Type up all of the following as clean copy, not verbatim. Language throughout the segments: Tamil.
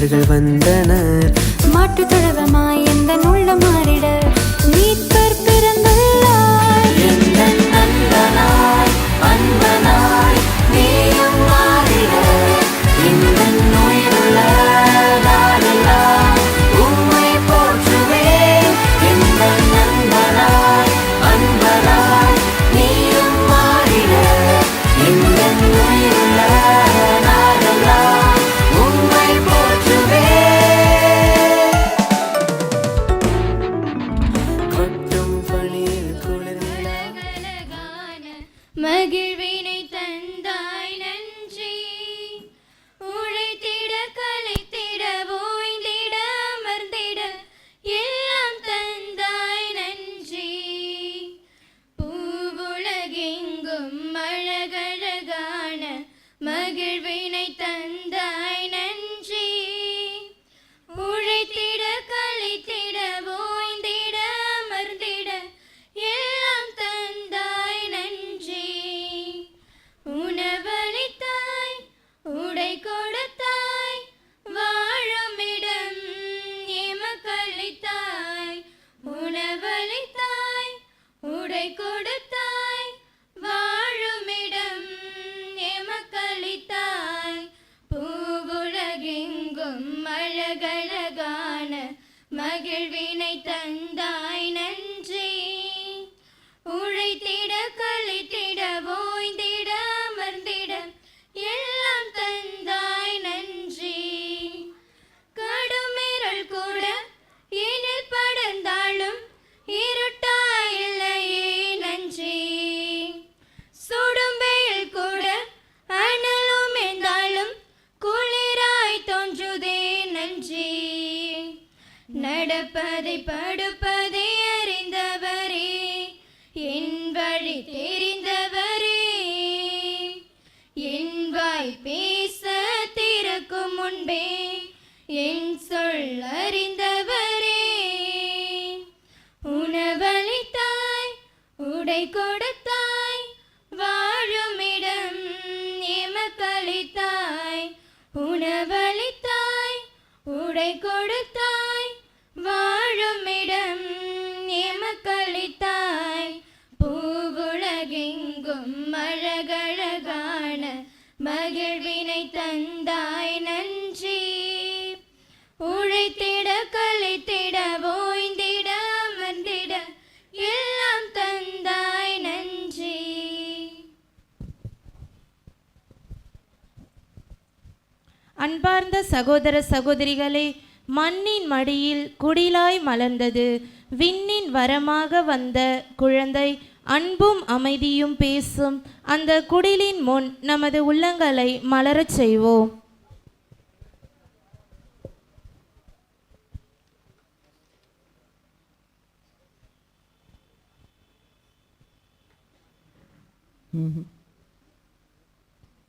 தூதர்கள் வந்தனர். மாட்டு தொழவமாய் எந்த உள்ள மாறிட மீட்பர் பிறந்துள்ளார். எந்தன் நண்பனாய் அன்பனாய் நீயும் மாறிட எந்தன் உயிருள்ள நாளெல்லாம் உம்மை போற்றுவேன். எந்தன் நண்பனாய் அன்பனாய் நீயும் மாறிட எந்தன் உயிருள்ள நாளெல்லாம் உம்மை போற்றுவேன். கொட்டும் பணியில் குளிர்நிலா மகிழ்வினை தந்தாய் நன்றி. உழைத்திட கலைத்திட ஓய்ந்திட அமர்ந்திட எல்லாம் தந்தாய் நன்றி. பூவுலகெங்கும் அழகழகான மகிழ்வினை தந்தாய் நன்றி. உழைத்திட கலைத்திட ஓய்ந்திட அமர்ந்திட எல்லாம் தந்தாய் நன்றி. உணவளித்தாய் உடை கொடுத்தாய் வாழுமிடம் எமக்களித்தாய். உணவளித்தாய் உடை கொடுத்தாய் வாழுமிடம் எமக்களித்தாய். பூவுலகெங்கும் அழகழகான மகிழ்வினை தந்தாய் நன்றி. உழைத்திட கலைத்திட ஓய்ந்திட அமர்ந்திட எல்லாம் தந்தாய் நன்றி. கடுமிரள் கூட எனில் படர்ந்தாலும் இருட்டாயில்லையே நன்றி. சுடும்பெயில் கூட அனலும் என்றாலும் குளிராய் தோன்றுதே நன்றி. நடப்பதை படுப்பதை அறிந்தவரே என் வழி தெரிந்தவரே. என் வாய் பேச திறக்கும் முன்பே என் சொல் அறிந்தவரே. உணவளித்தாய் உடை கொடுத்தாய் வாழுமிடம் எமக்களித்தாய். உணவளித்தாய் உடை கொடுத்தாய் வாழுமிடம் எமக்களித்தாய். பூவுலகெங்கும் அழகழகான மகிழ்வினை தந்தாய் நன்றி. உழைத்திட கலைத்திட ஓய்ந்திட அமர்ந்திட எல்லாம் தந்தாய் நன்றி. அன்பார்ந்த சகோதர சகோதரிகளே, மண்ணின் மடியில் குடிலாய் மலர்ந்தது விண்ணின் வரமாக வந்த குழந்தை. அன்பும் அமைதியும் பேசும் அந்த குடிலின் முன் நமது உள்ளங்களை மலரச் செய்வோம்.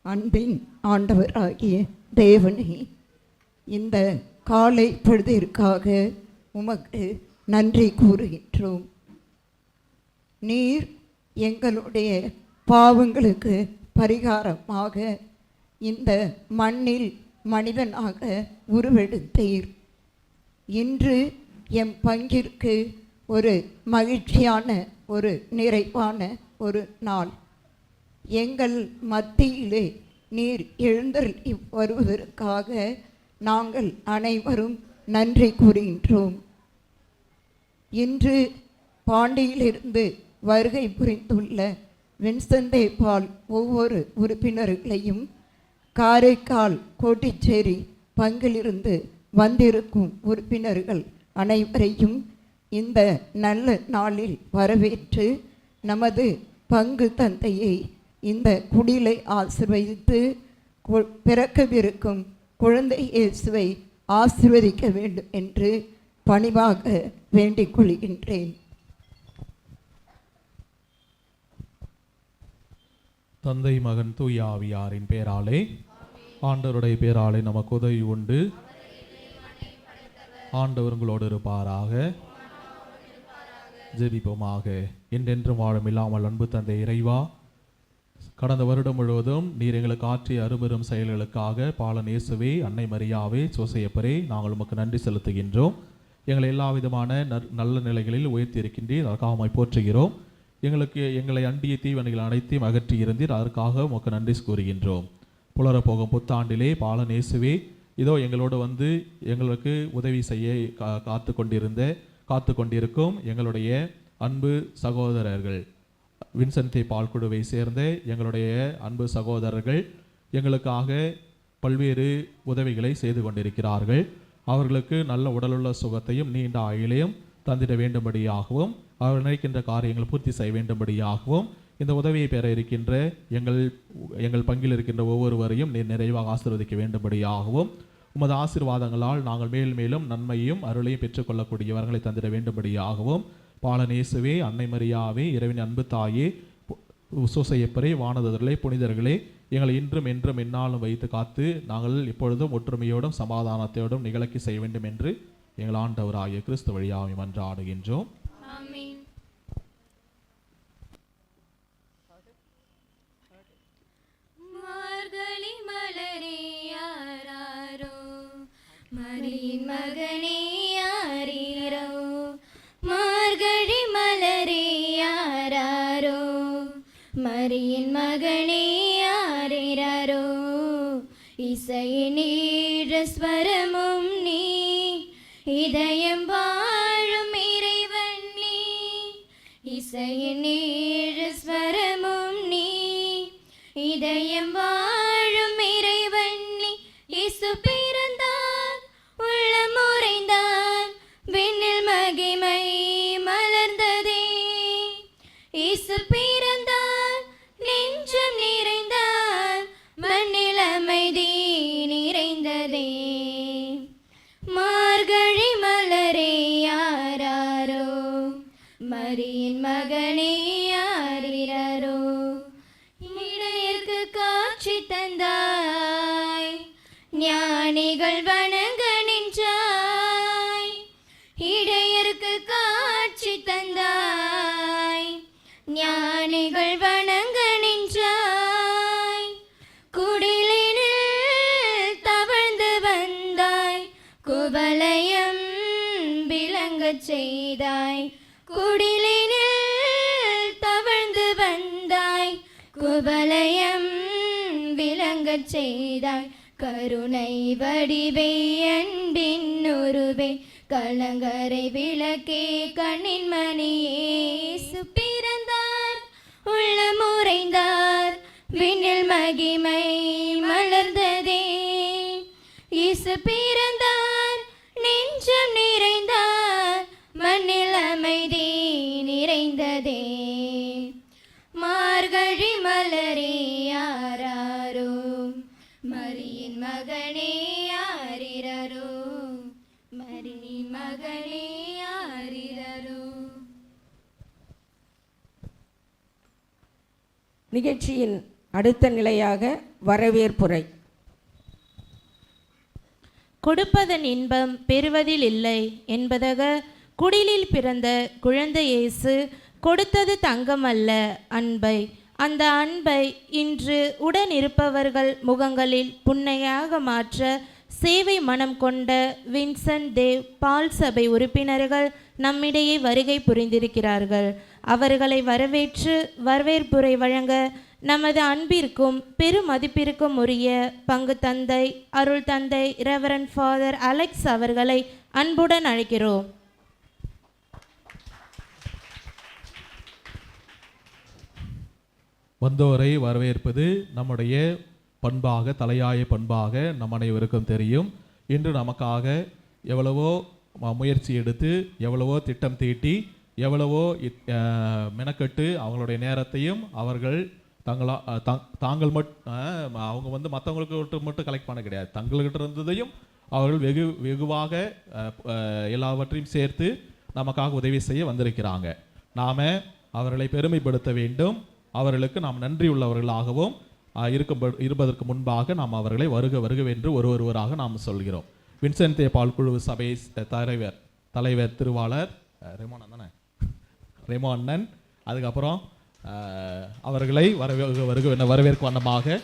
அன்பின் ஆண்டவராகிய தேவனே, இந்த காலை பொழுதிற்காக உமக்கு நன்றி கூறுகின்றோம். நீர் எங்களுடைய பாவங்களுக்கு பரிகாரமாக இந்த மண்ணில் மனிதனாக உருவெடுத்தீர். இன்று எம் பங்கிற்கு ஒரு மகிழ்ச்சியான ஒரு நிறைவான ஒரு நாள். எங்கள் மத்தியிலே நீர் எழுந்தருளி வருவதற்காக நாங்கள் அனைவரும் நன்றி கூறுகின்றோம். இன்று பாண்டியிலிருந்து வருகை புரிந்துள்ள வின்சென்ட் பால் ஒவ்வொரு உறுப்பினர்களையும், காரைக்கால் கோட்டிச்சேரி பங்கிலிருந்து வந்திருக்கும் உறுப்பினர்கள் அனைவரையும் இந்த நல்ல நாளில் வரவேற்று நமது பங்கு தந்தையை இந்த குடிலை ஆசீர்வதித்து பிறக்கவிருக்கும் குழந்தை இயேசுவை ஆசீர்வதிக்க வேண்டும் என்று பணிவாக வேண்டிக் கொள்கின்றேன். தந்தை மகன் தூய ஆவியாரின் பேராலே ஆண்டவருடைய பேராலே நமக்கு உதவி உண்டு. ஆண்டவர் உங்களோடு இருப்பாராக. ஜெபிப்போமாக. என்றென்றும் வாழும் இல்லாமல் அன்பு தந்தை இறைவா, கடந்த வருடம் முழுவதும் நீர் எங்களுக்கு ஆற்றிய அரும்பெரும் செயல்களுக்காக பாலன் இயேசுவே, அன்னை மரியாவே, சோசையப்பரே, நாங்கள் உமக்கு நன்றி செலுத்துகின்றோம். எங்களை எல்லா விதமான நல்ல நிலைகளில் உயர்த்தி இருக்கின்றீர், அதற்காக போற்றுகிறோம். எங்களை அண்டிய தீவனைகள் அனைத்தையும் அகற்றி இருந்தீர், அதற்காக உமக்கு நன்றி கூறுகின்றோம். புலரப்போகும் புத்தாண்டிலே பாலன் இயேசுவே, இதோ எங்களோடு வந்து எங்களுக்கு உதவி செய்ய காத்து கொண்டிருக்கும் எங்களுடைய அன்பு சகோதரர்கள், வின்சென்ட் பால் குழுவை சேர்ந்த எங்களுடைய அன்பு சகோதரர்கள் எங்களுக்காக பல்வேறு உதவிகளை செய்து கொண்டிருக்கிறார்கள். அவர்களுக்கு நல்ல உடலுள்ள சுகத்தையும் நீண்ட ஆயுளையும் தந்திட வேண்டும்படியாகவும், அவர்கள் நினைக்கின்ற காரியங்களை பூர்த்தி செய்ய வேண்டும்படியாகவும், இந்த உதவியை பெற இருக்கின்ற எங்கள் பங்கில் இருக்கின்ற ஒவ்வொருவரையும் நீர் நிறைவாக ஆசீர்வதிக்க வேண்டும்படியாகவும், உமது ஆசீர்வாதங்களால் நாங்கள் மேலும் நன்மையும் அருளையும் பெற்றுக்கொள்ளக்கூடியவர்களை தந்திட வேண்டும்படியாகவும், பாலன் இயேசுவே, அன்னை மரியாவே, இறைவனின் அன்பு தாயே, சூசையப்பரே, வானதர்களே, புனிதர்களே, எங்களை இன்றும் என்றும் எந்நாளும் வைத்து காத்து நாங்கள் இப்பொழுதும் ஒற்றுமையோடும் சமாதானத்தோடும் நிகழ்ச்சி செய்ய வேண்டும் என்று எங்கள் ஆண்டவராகிய கிறிஸ்து வழியாக மன்றாடுகின்றோம். ஆமென். மார்கழி மலரே யாராரோ, மரியின் மகனே யாரீரோ. மார்கழி மலரே யாராரோ, மரியின் மகனே யாரீரோ. இசையின் ஸ்வரமும் நீ, இதயம் வாழும் இறைவன் நீ. இசையின் ஸ்வரமும் நீ, இதயம் வாழும் இறைவன் நீ. இயேசு பிறந்தார், உள்ளம் உறைந்தார், விண்ணில் மகிமை மலர்ந்ததே. இயேசு பிறந்தார், நெஞ்சம் நிறைந்தார், மண்ணில் அமைதி நிறைந்ததே. மார்கழி மலரே யாராரோ, மரியின் மகனே யாரீரோ. இடையர்க்கு காட்சி தந்தாய், ஞானிகள் வணங்க நின்றாய். இடையர்க்கு காட்சி தந்தாய், ஞானிகள் வணங்க நின்றாய். குடிலினில் தவழ்ந்து வந்தாய், குவலயம் விளங்கச் செய்தாய். குடிலினில் தவழ்ந்து வந்தாய், குவலயம் விளங்கச் செய்தாய். கருணை வடிவே, அன்பின் உருவே, கலங்கரை விளக்கே, கண்ணின் மணியே. இயேசு பிறந்தார், உள்ளம் உறைந்தார், விண்ணில் மகிமை மலர்ந்ததே. இயேசு பிறந்தார், நெஞ்சம் நிறைந்தார், மண்ணில் அமைதி நிறைந்ததே. மார்கழி மலரே யாராரோ, மரியின் மகனே யாரீரோ. மரியின் மகனே யாரீரோ. நிகழ்ச்சியின் அடுத்த நிலையாக வரவேற்புரை. கொடுப்பதன் இன்பம் பெறுவதில் இல்லை என்பதாக குடிலில் பிறந்த குழந்தை இயேசு கொடுத்தது தங்கமல்ல, அன்பை. அந்த அன்பை இன்று உடனிருப்பவர்கள் முகங்களில் புன்னையாக மாற்ற சேவை மனம் கொண்ட வின்சென்ட் தேவ் பால் சபை உறுப்பினர்கள் நம்மிடையே வருகை புரிந்திருக்கிறார்கள். அவர்களை வரவேற்று வரவேற்புரை வழங்க நமது அன்பிற்கும் பெருமதிப்பிற்கும் உரிய பங்கு தந்தை அருள் தந்தை ரெவரண்ட் ஃபாதர் அலெக்ஸ் அவர்களை அன்புடன் அழைக்கிறோம். வந்தோரை வரவேற்பது நம்முடைய பண்பாக, தலையாய பண்பாக நம் அனைவருக்கும் தெரியும். இன்று நமக்காக எவ்வளவோ முயற்சி எடுத்து, எவ்வளவோ திட்டம் தீட்டி, எவ்வளவோ மெனக்கட்டு அவங்களுடைய நேரத்தையும் அவர்கள் தாங்கள் அவங்க வந்து மற்றவங்களுக்கு மட்டும் கலெக்ட் பண்ண கிடையாது, தங்கள்கிட்ட இருந்ததையும் அவர்கள் வெகுவாக எல்லாவற்றையும் சேர்த்து நமக்காக உதவி செய்ய வந்திருக்கிறாங்க. நாம் அவர்களை பெருமைப்படுத்த வேண்டும். அவர்களுக்கு நாம் நன்றி உள்ளவர்களாகவும் இருப்பதற்கு முன்பாக நாம் அவர்களை வருகவென்று ஒருவராக நாம் சொல்கிறோம். வின்சென்ட் பால் குழு சபை தலைவர் திருவாளர் ரெமோ அண்ணன், அதுக்கப்புறம் அவர்களை வரவேற்கும் வண்ணமாக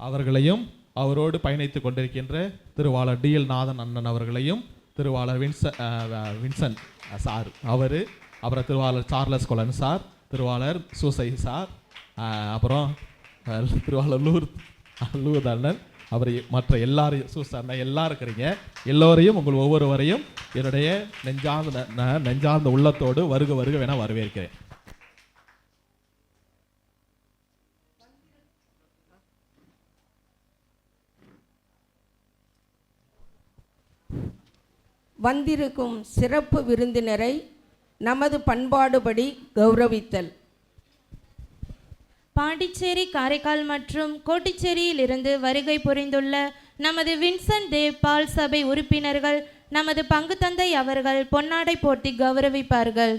அவர்களையும் அவரோடு பயணித்துக் கொண்டிருக்கின்ற திருவாளர் டிஎல் நாதன் அண்ணன் அவர்களையும் திருவாளர் வின்சன் சார் அப்புறம் திருவாளர் சார்லஸ் கொலன் சார், திருவாளர் சூசை சார், அப்புறம் திருவாளர் லூர் அண்ணன், அப்புறம் மற்ற எல்லாரையும் சூசை அண்ணன் எல்லாம் இருக்கிறீங்க. எல்லோரையும் உங்கள் ஒவ்வொருவரையும் என்னுடைய நெஞ்சார்ந்த உள்ளத்தோடு வருக வருக என வரவேற்கிறேன். வந்திருக்கும் சிறப்பு விருந்தினரை நமது பண்பாடுபடி கௌரவித்தல். பாண்டிச்சேரி, காரைக்கால் மற்றும் கோட்டிச்சேரியில் இருந்து வருகை புரிந்துள்ள நமது வின்சென்ட் தேவ் பால் சபை உறுப்பினர்கள் நமது பங்கு தந்தை அவர்கள் பொன்னாடை போட்டி கௌரவிப்பார்கள்.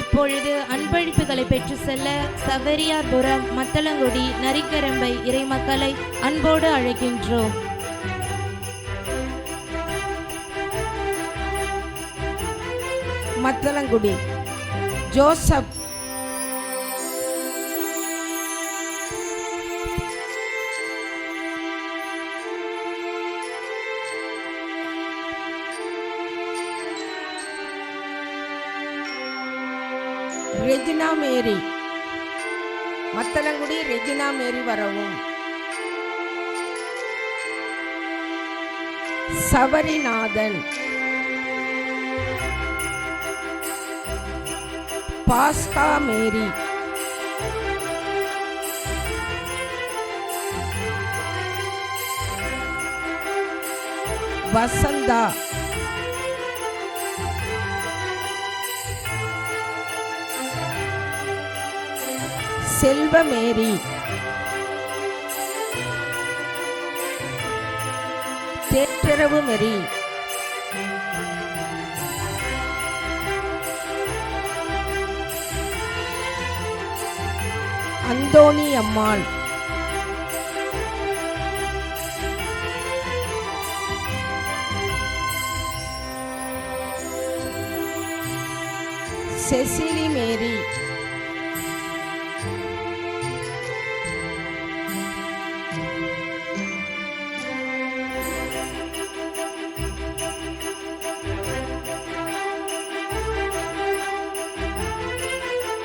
இப்பொழுது அன்பளிப்புகளை பெற்று செல்ல சவரியார்புரம், மத்தளங்குடி, நரிக்கரம்பை இறைமக்களை அன்போடு அழைக்கின்றோம். மத்தளங்குடி ஜோசப், ரெஜினா மேரி, மத்தளங்குடி ரெஜினா மேரி வரவும். சபரிநாதன், பாஸ்கா மேரி, வசந்தா, செல்வமேரி, தேற்றரவு மேரி, அந்தோணி அம்மாள், செசிலி மேரி,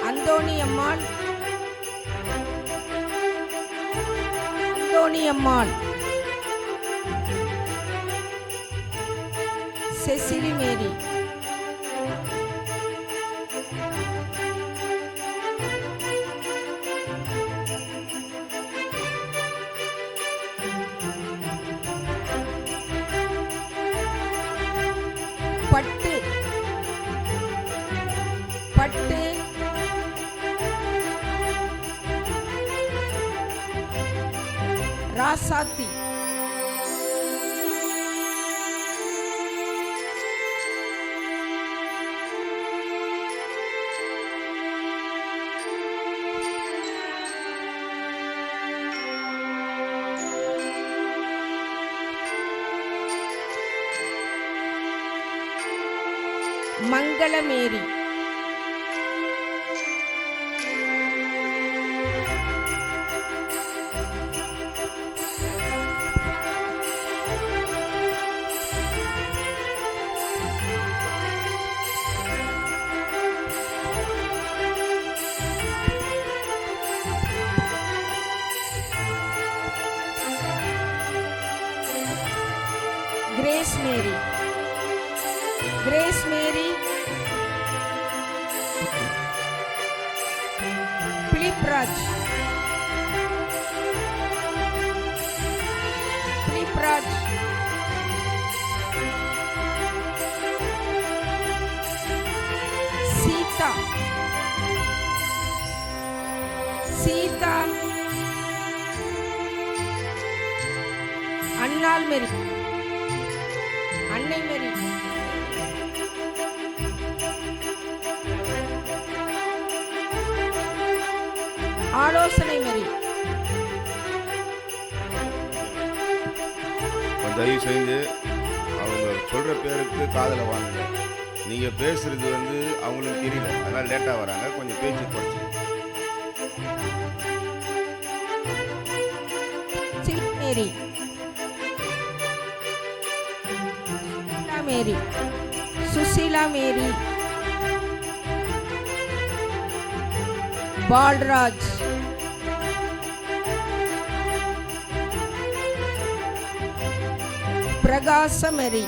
அந்தோணி அம்மாள், அந்தோணி அம்மாள், செசிலி மேரி, பட்டு, பட்டு, ராசாத்தி, மங்களமேரி, கிரேஸ் மேரி, கிரேஸ் மேரி, பிலிப்ராஜ், பிலிப்ராஜ், சீதா, சீதா, அன்னாள் மேரி, அன்னை மேரி, ஆலோசனை மேரி, தயவு செஞ்சு அவங்க சொல்கிற பேருக்கு காதில் வாங்குங்க. நீங்கள் பேசுகிறது அவங்களுக்கு தெரியல, அதனால் லேட்டாக வராங்க. கொஞ்சம் பேச்சு குறைச்சி. மேரி, மேரி, சுசீலா மேரி, பால்ராஜ், பிரகாச மேரி,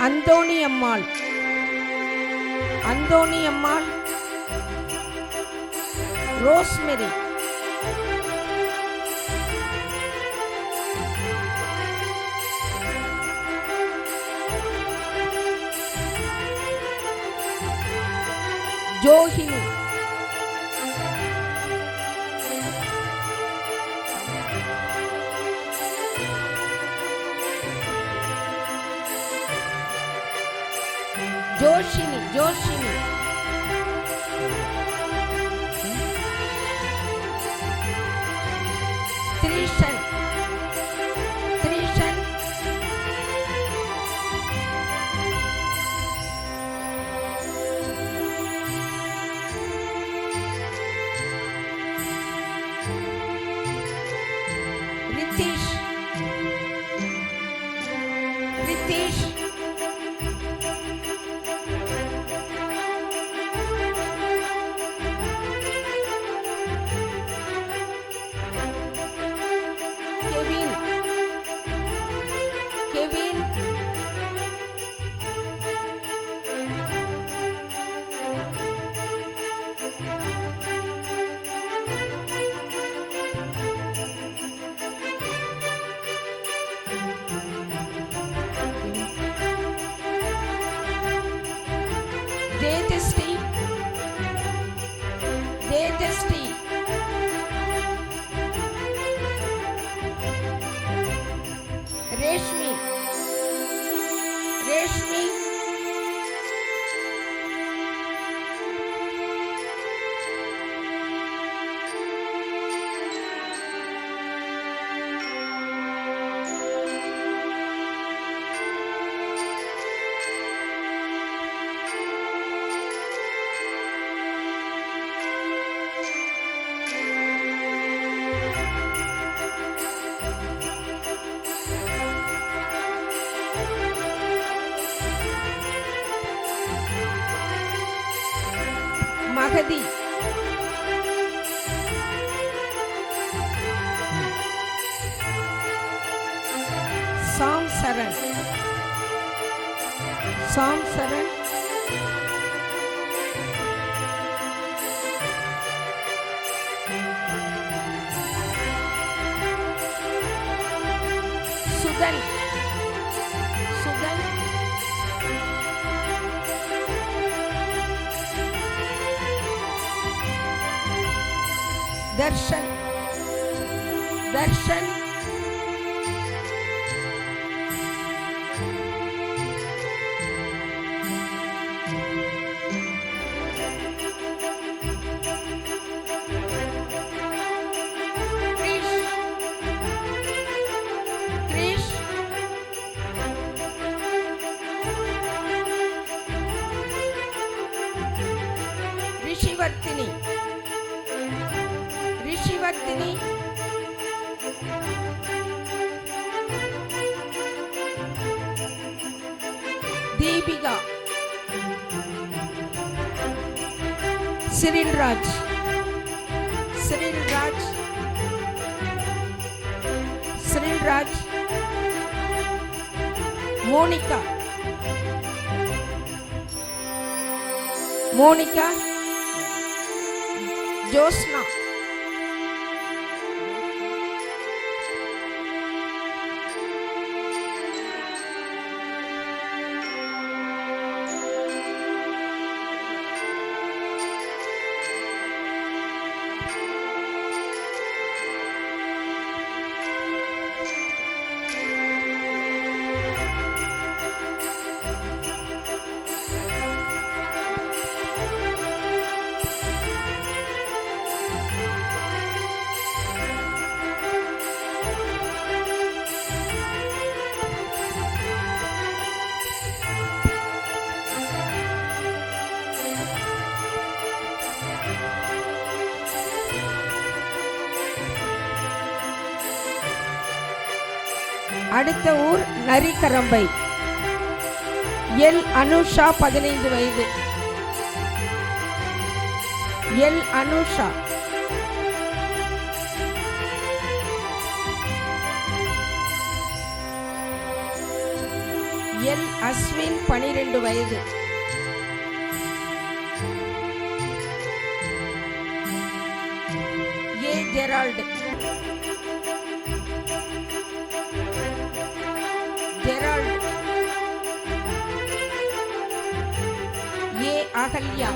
அந்தோணி அம்மாள், அந்தோணி அம்மாள், ரோஸ்மெரி, ஜோஹினி, ஜோஷினி, ஜோஷினி, திரிஷன், திரிஷன், ரித்தீஷ், ரித்தீஷ், மகதி, சாம் சரண், சாம் சரண், சுதன், சுதன், தர்ஷன், தர்ஷன், கிரீஷ், கிரீஷ், ரிஷிவர்த்தினி, ரிஷிவர்த்தினி, தீபிகா, சிரில்ராஜ், சிரில்ராஜ், சிரில்ராஜ், மோனிகா, மோனிகா, ஜோஸ்னா, அடுத்த ஊர் நரிக்கரம்பை. எல் அனுஷா 15 வயது. எல் அனுஷா, எல் அஸ்வின் 12 வயது. A Gerald, Gerald, A Agalya,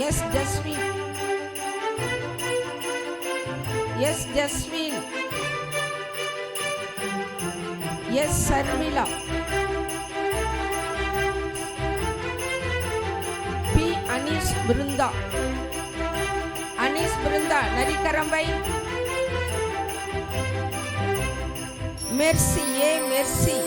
S Jaswin, S Jaswin, S Sharmila, P Anees Brinda, Anees Brinda Narikkarambai. Mercy, A Mercy,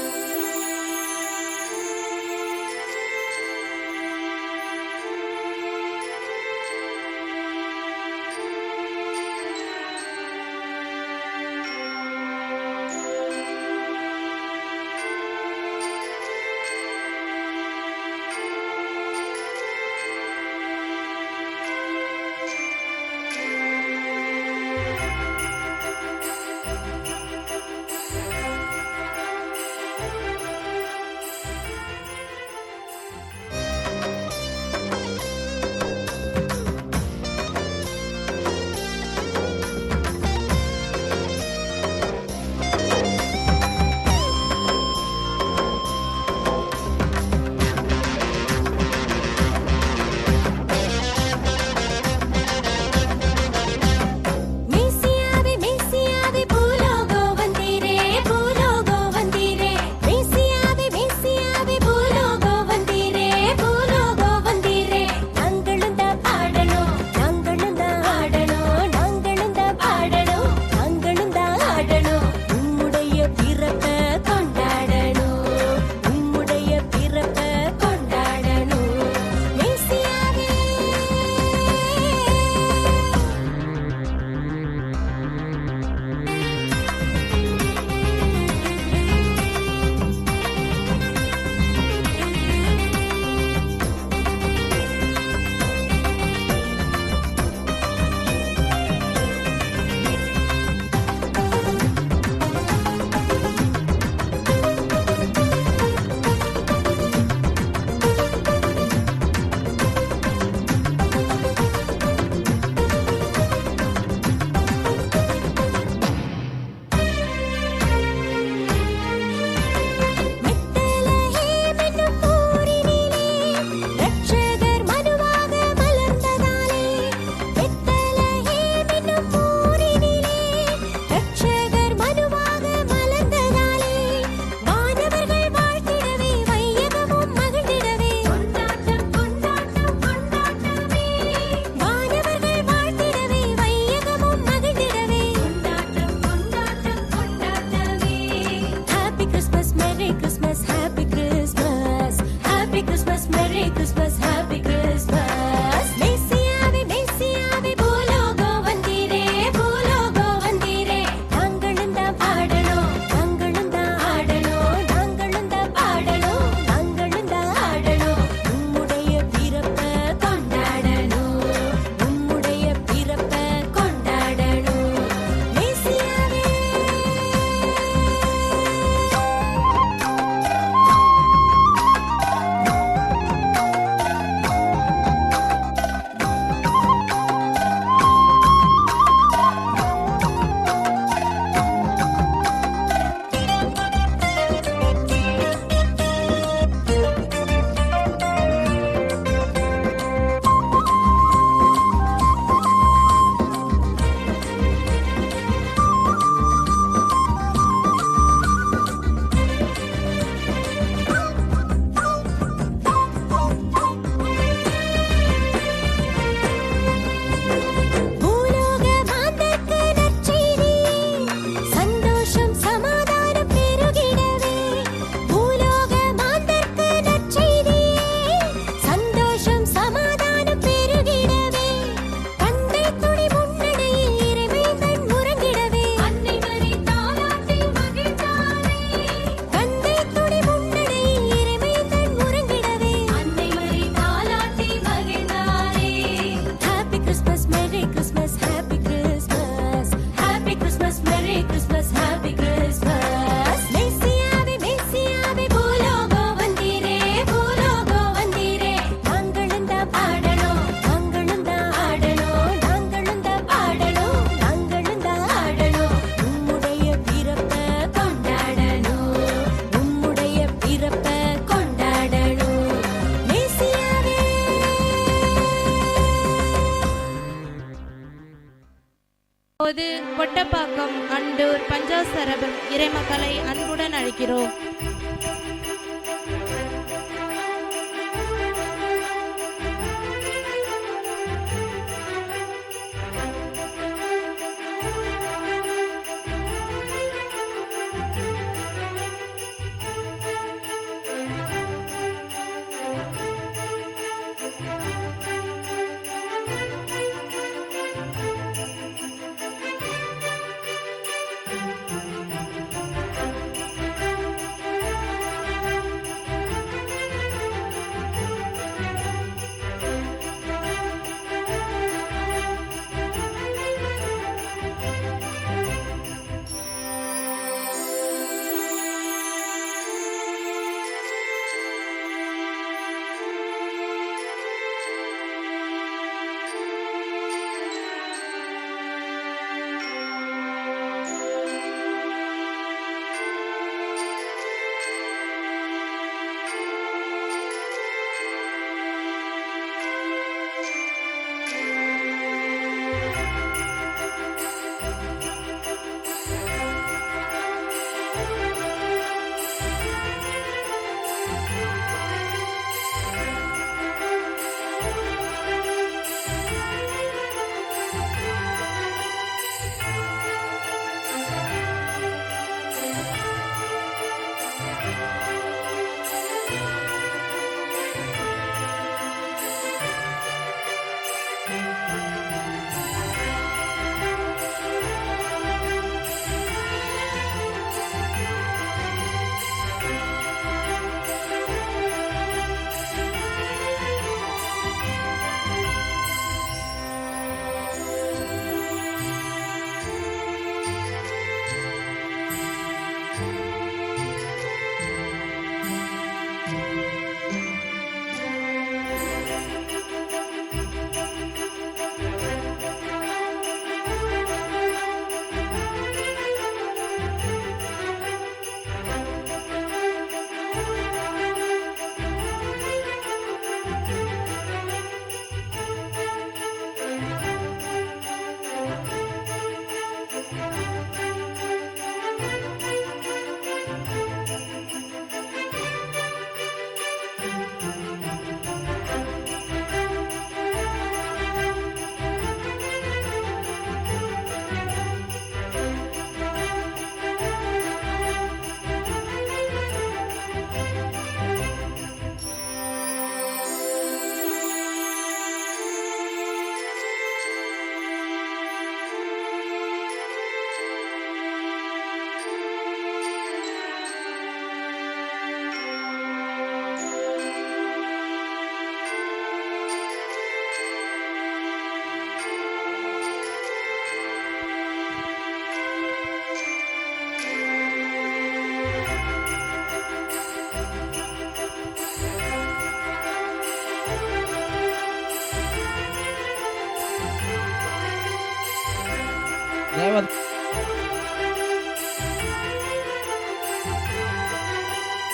இப்போது கொட்டப்பாக்கம் அண்டூர் பஞ்சாசரபம் இறைமக்களை அன்புடன் அழைக்கிறோம்.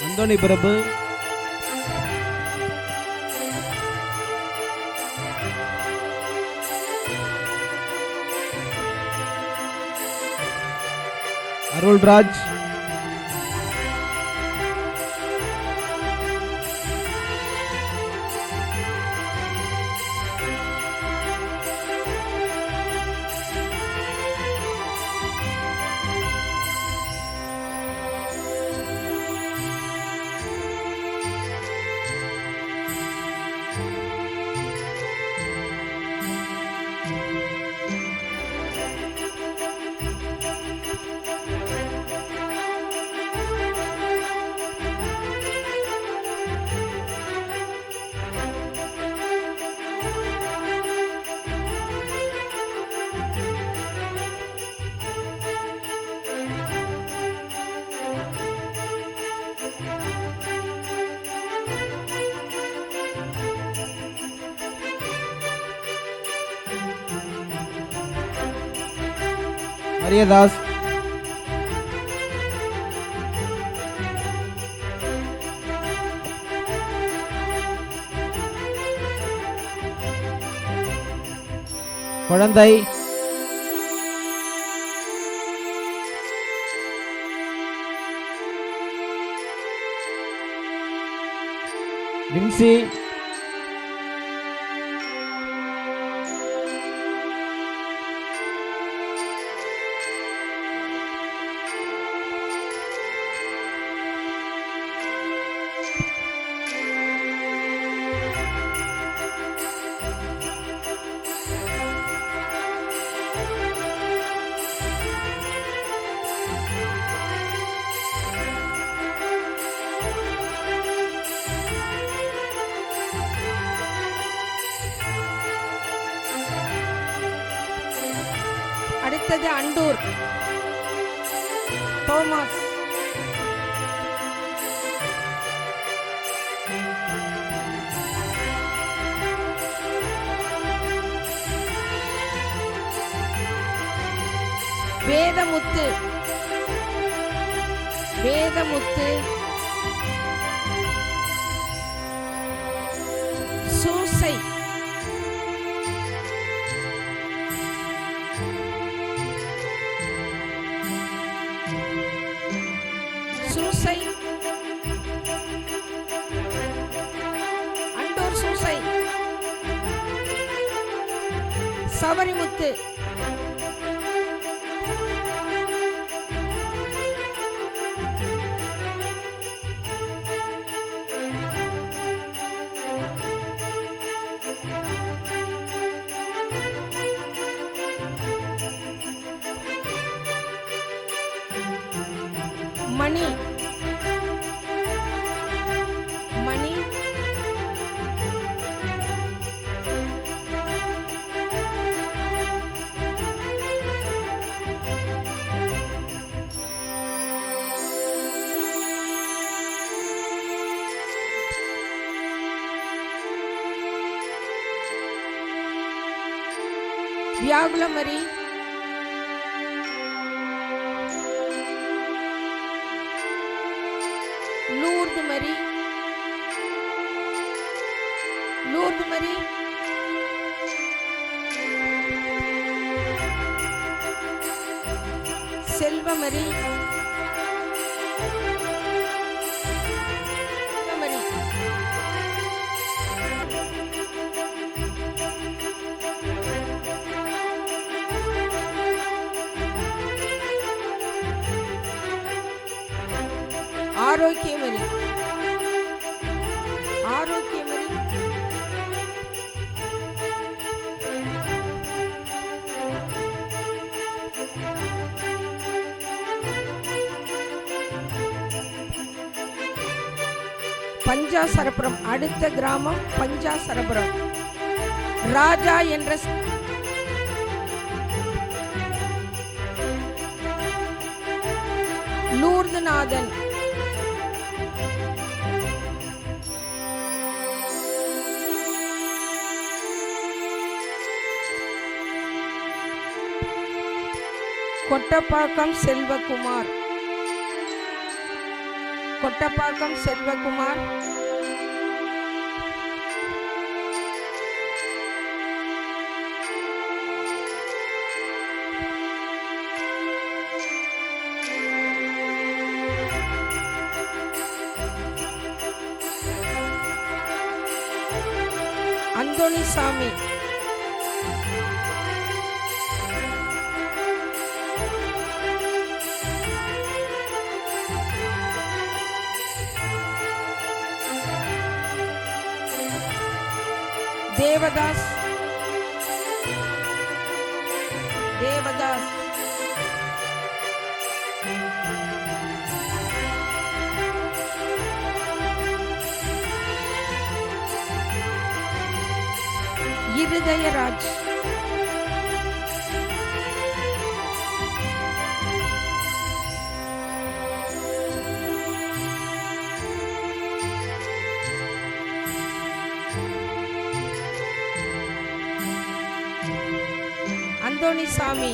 அந்தோணி பிரபு, அருள்ராஜ், மரியதாஸ், குழந்தை, வின்சி, அடுத்தது அண்டூர் தோமஸ், வேதமுத்து, சூசை, அண்டூர் சூசை, சவரிமுத்து, மணி, வியாகுலமரி, லூர்து மரி, செல்வமரி, ஆரோக்கியமரி, பஞ்சாசரபுரம், அடுத்த கிராமம் பஞ்சாசரபுரம். ராஜா என்ற லூர்துநாதன், கொட்டப்பாக்கம் செல்வகுமார், அந்தோணிசாமி, தேவதாஸ், இருதயராஜ், அந்தோணிசாமி,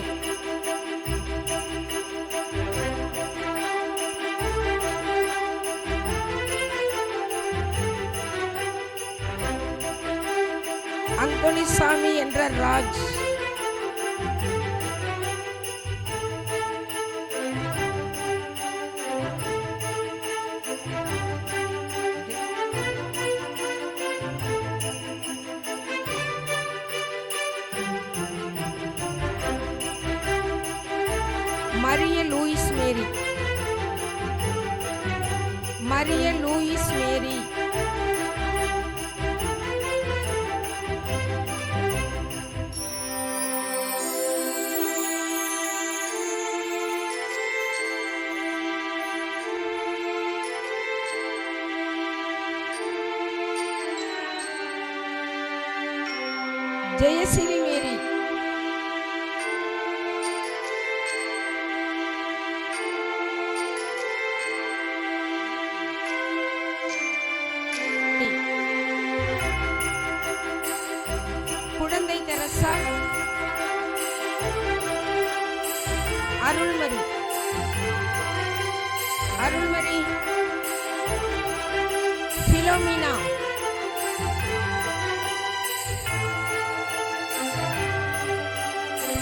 அந்தோணிசாமி என்ற ராஜ், மரிய லூயிஸ் மேரி, மரிய லூயிஸ் மேரி, ஜெயசிலி மேரி, குழந்தை தெரசா, அருள்மரி, அருள்மரி, பிலோமினா,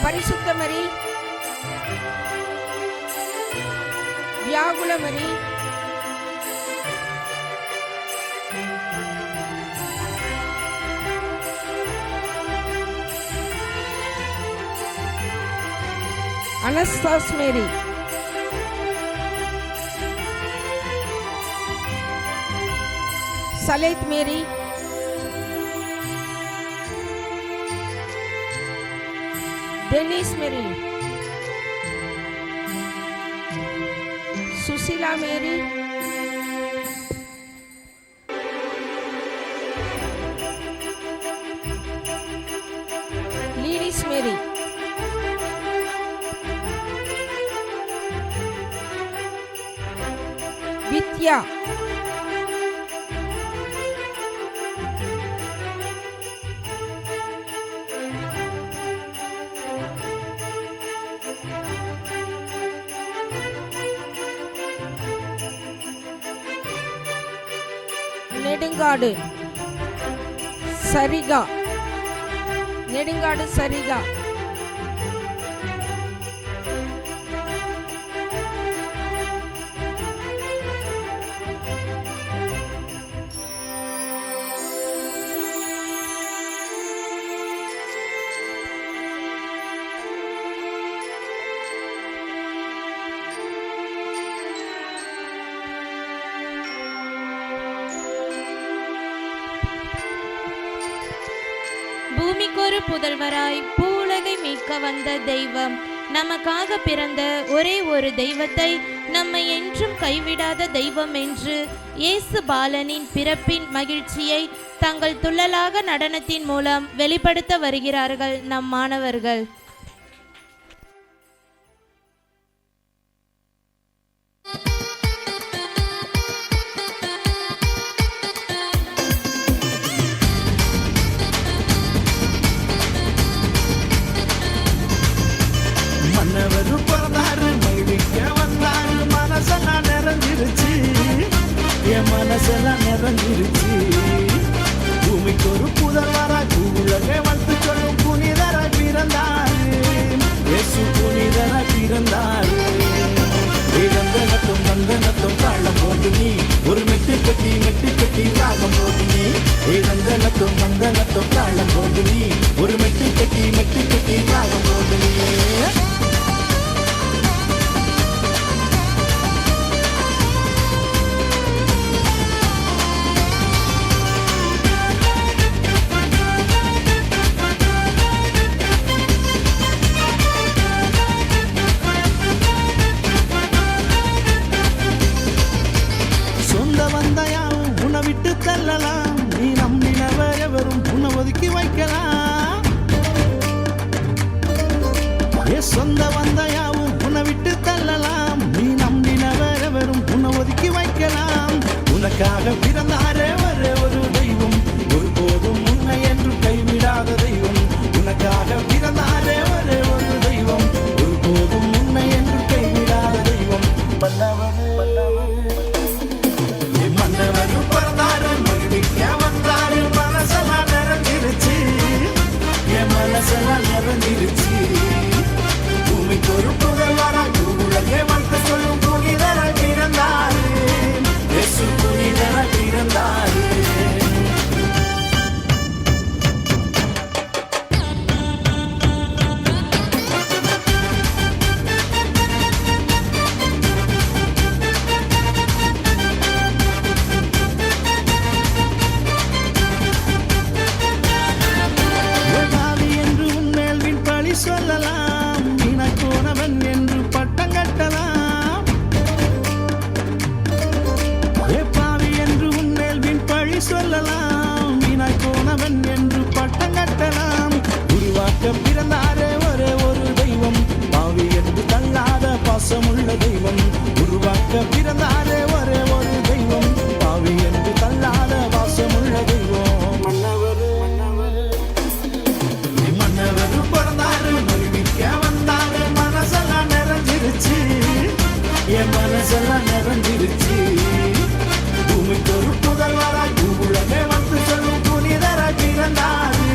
பரிசுத்தமரி, வியாகுலமரி, அனஸ்தாஸ் மேரி, சலேத் மேரி, டெனிஸ் மேரி, சுசிலா மேரி, லீலிஸ் மேரி, வித்யா, நெடுங்காடு சரிகா, நெடுங்காடு சரிகா, பூமிக்கொரு புதல்வராய் பூவுலகை மீட்க வந்த தெய்வம், நமக்காக பிறந்த ஒரே ஒரு தெய்வத்தை நம்மை என்றும் கைவிடாத தெய்வம் என்று இயேசு பாலனின் பிறப்பின் மகிழ்ச்சியை தங்கள் துள்ளலாக நடனத்தின் மூலம் வெளிப்படுத்த வருகிறார்கள் நம் மாணவர்கள். மன்னவரும் பிறந்தாரு, மகிழ்விக்க வந்தாரு, மனசெல்லாம் நிறைஞ்சிருச்சு, என் மனசெல்லாம் நிறைஞ்சிருச்சு. பூமிக்கு ஒரு புதல்வராய் பூவுலகை வாழ்த்து சொல்லும் புனிதராய் பிறந்தாரு, இயேசு புனிதராய் பிறந்தாரு. இழந்தனத்தும் வந்தனத்தும் தாளம் போது நீ ஒரு மெட்டு கட்டி ராகம் போது நீ, இழந்தனத்தும் வந்தனத்தும் தாளம் போது நீ ஒரு மெட்டு கட்டி ராகம் போது நீ. சொந்த வந்தாயாவும் உன்னை விட்டு தள்ளலாம், நீ நம்பினவர் எவரும் உன்னை ஒதுக்கி வைக்கலாம். சொந்த வந்தாயாவும் உன்னை விட்டு தள்ளலாம், நீ நம்பினவர் எவரும் உன்னை ஒதுக்கி வைக்கலாம். உனக்காக பிறந்தாரே ஒரே ஒரு தெய்வம், ஒருபோதும் உன்னை என்று கைவிடாத தெய்வம். உனக்காக பிறந்தாரே ஒரே ஒரு தெய்வம், ஒருபோதும் உன்னை என்று கைவிடாத தெய்வம். மன்னவரும் பிறந்தாரு, மகிழ்விக்க வந்தாரு, மனசெல்லாம் நிறைஞ்சிருச்சு, என் மனசெல்லாம் நிறைஞ்சிருச்சு. பூமிக்கு ஒரு புதல்வராய் பூவுலகை வாழ்த்து சொல்லும் புனிதராய் பிறந்தாரு, இயேசு புனிதராய் பிறந்தாரு. போனவன் என்று பட்டம் கட்டலாம். பாவி என்று உன்மேல் வீண் பழி சொல்லலாம். வீணாய் போனவன் என்று பட்டம் கட்டலாம். உருவாக்க பிறந்தாரே ஒரே ஒரு தெய்வம், பாவி என்று தள்ளாத பாசமுள்ள தெய்வம். உருவாக்க பிறந்தாரே ஒரே ஒரு தெய்வம், பாவி என்று தள்ளாத பாசமுள்ள தெய்வம். மன்னவர் பிறந்தாரு, மறுவிக்க வந்தாரு, மனசெல்லாம் நிறைஞ்சிருச்சு, என் மனசெல்லாம் நிறைஞ்சிருச்சு. பூமிக்கு ஒரு புதல்வராய் பூவுலகே வந்து சொல்லும் புனிதராய் பிறந்தாரு,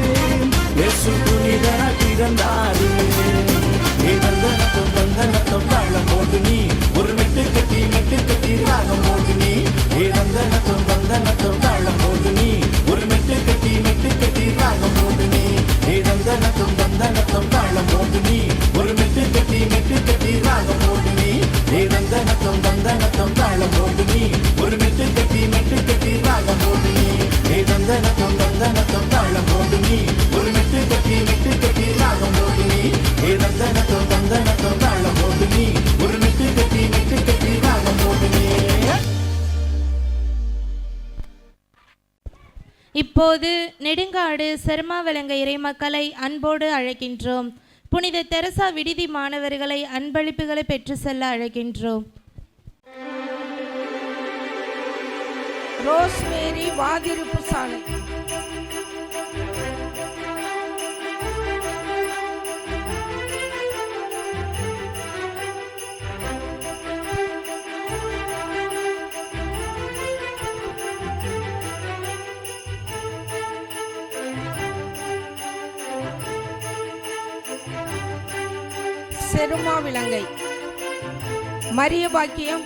இயேசு புனிதராய் பிறந்தாரு. வந்தனத்தம் தாளம் போட்டு நீ ஒரு மெட்டு கட்டி ராகம் போட்டு நீ. வந்தனத்தம் தாளம் போட்டு நீ ஒரு மெட்டு கட்டி ராகம் போட்டு நீ. வந்தனத்தம் தாளம் போட்டு நீ ஒரு மெட்டு கட்டி ராகம் போட்டு நீ. வந்தனத்தம் தாளம் போட்டு நீ ஒரு மெட்டு கட்டி ராகம் போட்டு நீ. வந்தனத்தம் தாளம் போட்டு நீ ஒரு மெட்டு கட்டி ராகம் போட்டு நீ. வந்தனத்தம் தாளம் போட்டு நீ ஒரு மெட்டு கட்டி ராகம் போட்டு நீ. இப்போது நெடுங்காடு செருமாவிலங்க இறைமக்களை அன்போடு அழைக்கின்றோம். புனித தெரசா விடுதி மாணவர்களை அன்பளிப்புகளை பெற்று செல்ல அழைக்கின்றோம். ரோஸ்மேரி வாதிருப்பு சாலை. செருமாவிலங்கை மரிய பாக்கியம்,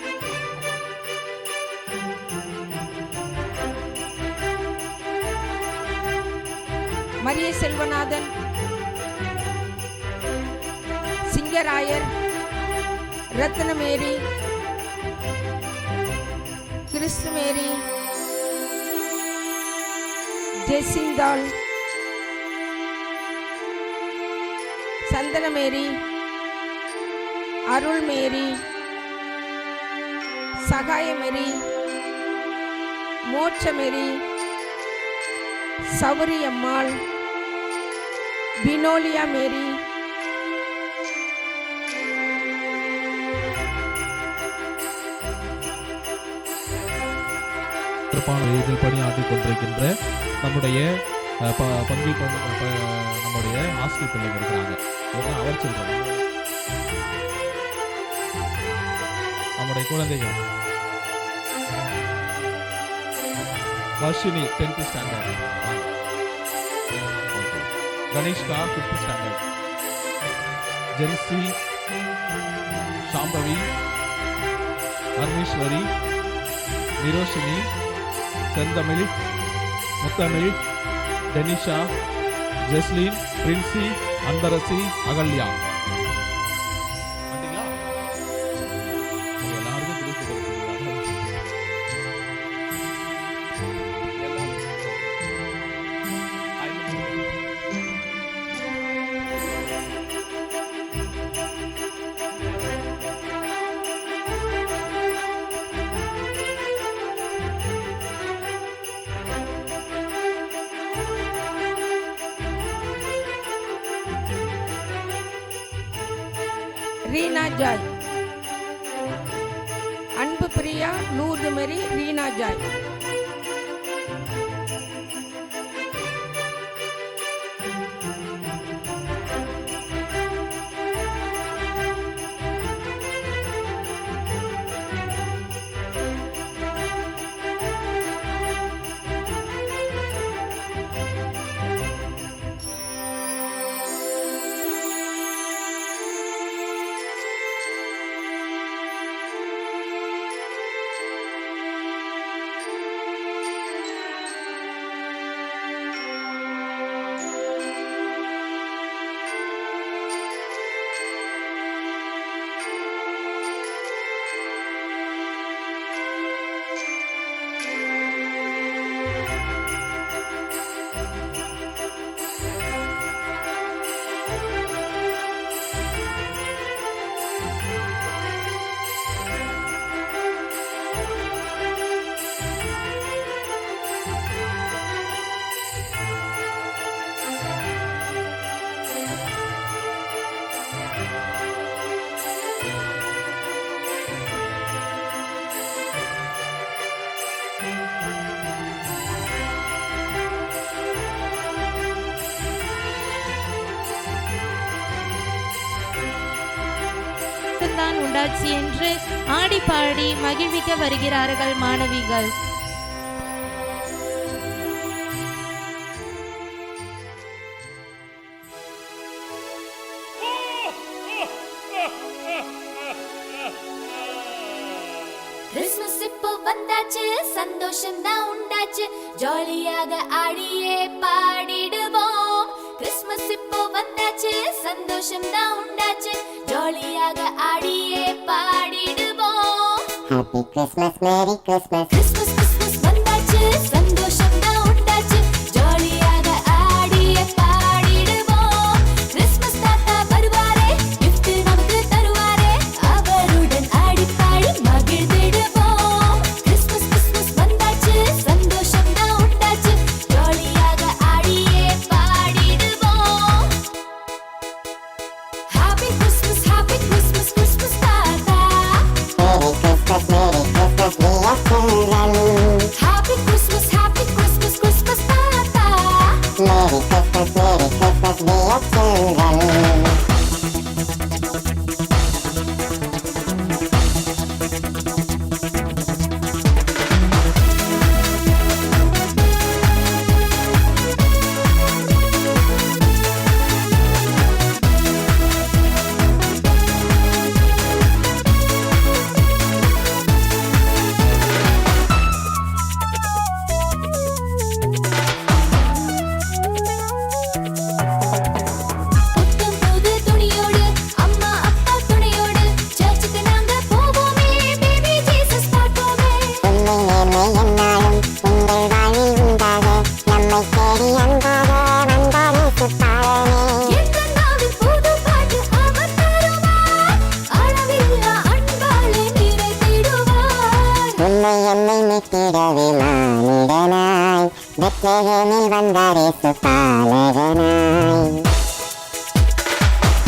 மரிய செல்வநாதன், சிங்கராயர், ரத்னமேரி, கிறிஸ்துமேரி, ஜெசிந்தாள், சந்தனமேரி, அருள்மேரி, சகாயமேரி, மோட்சமேரி, சௌரியம்மாள், வினோலியா மேரி, இதில் பணியாற்றிக் கொண்டிருக்கின்ற நம்முடைய நம்முடைய ஆசிரியர் பிள்ளைங்க இருக்கிறாங்க. அவர் சொல்றாங்க நம்முடைய குழந்தைகள் Varshini 10th standard, Ganeshka 5th standard, Jency, Sambavi, Arneeswari, Niroshini, Senthamizh, Muthamizh, Denisha, Jeslin, Princy, Anbarasi, Agalya. Reena Joy, Anbu Priya, Lourdu Mary, Reena Joy. சந்தோஷம்தான் உண்டாச்சு என்று ஆடி பாடி மகிழ்விக்க வருகிறார்கள் மாணவிகள். கிறிஸ்மஸ் இப்போ வந்தாச்சு, சந்தோஷம் தான் உண்டாச்சு, ஜாலியாக ஆடியே பாடிடுவோம். கிறிஸ்மஸ் இப்போ வந்தாச்சு, சந்தோஷம் தான் உண்டாச்சு, ஜாலியாக ஆடியே பாடிடுவோம். Happy Christmas, Merry Christmas. Christmas Christmas வந்தாச்சு, சந்தோஷம் தான் உண்டாச்சு, ஜாலியாக ஆடியே பாடிடுவோம். கிறிஸ்மஸ் தாத்தா வருவாரே, gift நமக்கு தருவாரே, அவருடன் ஆடி பாடி மகிழ்ந்திடுவோம். கிறிஸ்மஸ் கிறிஸ்மஸ் வந்தாச்சு, சந்தோஷம் தான் உண்டாச்சு, ஜாலியாக ஆடியே பாடிடுவோம். Happy Christmas, Christmas தாத்தா. Merry Christmas, Merry Christmas, dear children. Happy Christmas, Christmas தாத்தா. Merry Christmas, Merry Christmas, dear children. புத்தம் புது துணியோடு, அம்மா அப்பா துணையோடு, சர்ச்சுக்கு நாங்க போவோமே, பேபி ஜீசஸ் பார்ப்போமே. உண்மை நேர்மை என்னாலும் உங்கள் வாழ்வில் உண்டாக நம்மை தேடி அன்பாக வந்தார் இயேசு பாலனே. எந்த நாவில் புது பாட்டு அவர் தருவார், அளவில்லா அன்பாலே நிறைத்திடுவார். உண்மை என்னை மீட்டிடவே மானிடனாய் பெத்லகேமில் வந்தார் இயேசு பாலகனாய்.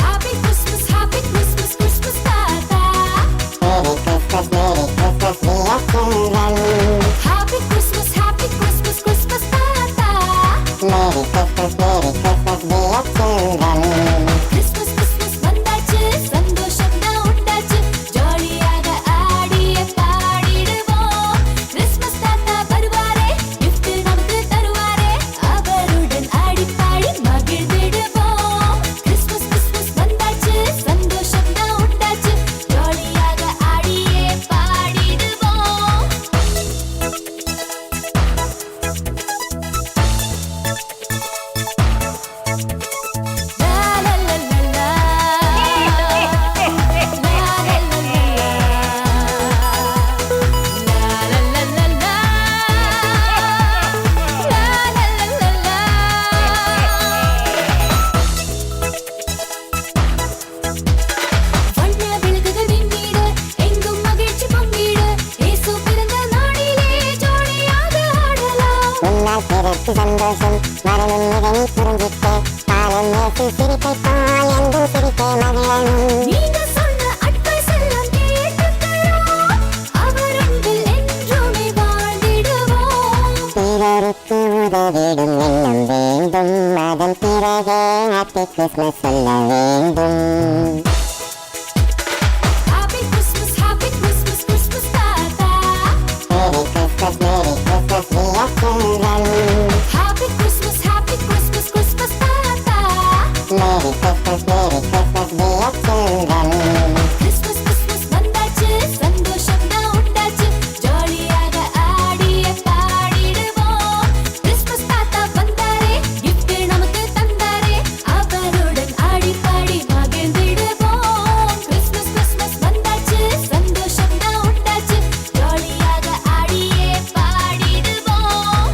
Happy Christmas, Christmas தாத்தா. Merry Christmas, Merry Christmas, dear children. Happy Christmas, Christmas தாத்தா. Merry Christmas, Merry Christmas, dear children. Christmas Christmas வந்தாச்சு, சந்தோஷம் தான் உண்டாச்சு, ஜாலியாக ஆடியே பாடிடுவோம். கிறிஸ்மஸ் தாத்தா வருவாரே, gift நமக்கு தருவாரே, அவருடன் ஆடி பாடி மகிழ்ந்திடுவோம். கிறிஸ்மஸ் கிறிஸ்மஸ் வந்தாச்சு, சந்தோஷம் தான் உண்டாச்சு, ஜாலியாக ஆடியே பாடிடுவோம். லா லா லா லா லா. லா லா லா லா லா. லா லா லா லா லா. லா லா லா லா லா. வண்ண விளக்குகள் மின்னிட, எங்கும் மகிழ்ச்சி பொங்கிட, இயேசு பிறந்த நாளிலே ஜாலியாக ஆடலாம். உன்னால் பிறப்பு சந்தோஷம் வரணும் இதை நீ புரிஞ்சிட்டு பாலம் இயேசு சிரிப்பை பால் என்றும் சிரிப்பே மகிழனும். நீங்க சொன்ன அட்வைஸ் எல்லாம் கேட்டுக்கிறோம், அவர் அன்பில் என்றுமே வாழ்ந்திடுவோம். பிறருக்கு உதவிடும் எண்ணம் வேண்டும் அதன் பிறகே ஹாப்பி கிறிஸ்மஸ் சொல்ல வேண்டும். Happy Christmas, Christmas தாத்தா. Merry Christmas, Merry Christmas, dear children. Happy Christmas, Christmas தாத்தா. Merry Christmas, Merry Christmas, dear children. Christmas Christmas வந்தாச்சு, சந்தோஷம் தான் உண்டாச்சு, ஜாலியாக ஆடியே பாடிடுவோம். கிறிஸ்மஸ் தாத்தா வந்தாரே, gift நமக்கு தந்தாரே, அவருடன் ஆடி பாடி மகிழ்ந்திடுவோம். கிறிஸ்மஸ் கிறிஸ்மஸ் வந்தாச்சு, சந்தோஷம் தான் உண்டாச்சு, ஜாலியாக ஆடியே பாடிடுவோம்.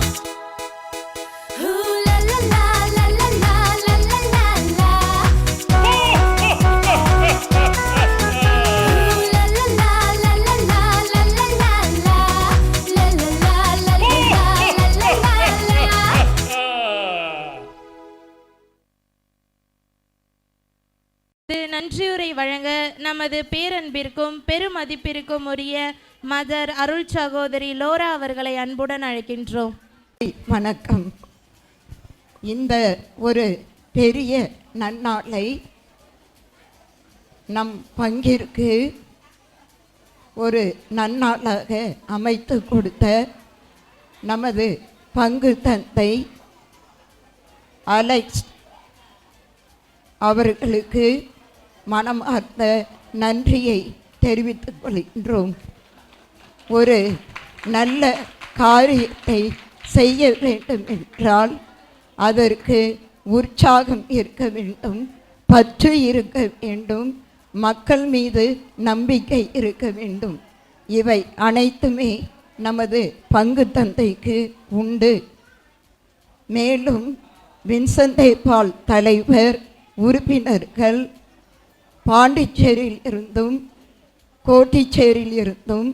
ஹூ லா லா லா லா லா லா லா லா லா லா. நன்றியுரை வழங்க நமது பேரன்பிற்கும் பெருமதிப்பிற்கும் உரிய மதர் அருள் சகோதரி லோரா அவர்களை அன்புடன் அழைக்கின்றோம். வணக்கம். இந்த ஒரு பெரிய நன்னாளை நம் பங்கிற்கு ஒரு நன்னாளாக அமைத்து கொடுத்த நமது பங்கு தந்தை அலெக்ஸ் அவர்களுக்கு மனமார்ந்த நன்றியை தெரிவித்துக் கொள்கின்றோம். ஒரு நல்ல காரியத்தை செய்ய வேண்டும் என்றால் அதற்கு உற்சாகம் இருக்க வேண்டும், பற்று இருக்க வேண்டும், மக்கள் மீது நம்பிக்கை இருக்க வேண்டும். இவை அனைத்துமே நமது பங்கு தந்தைக்கு உண்டு. மேலும் வின்சென்ட் பால் தலைவர் உறுப்பினர்கள் பாண்டிச்சேரியில் இருந்தும் கோட்டிச்சேரியில் இருந்தும்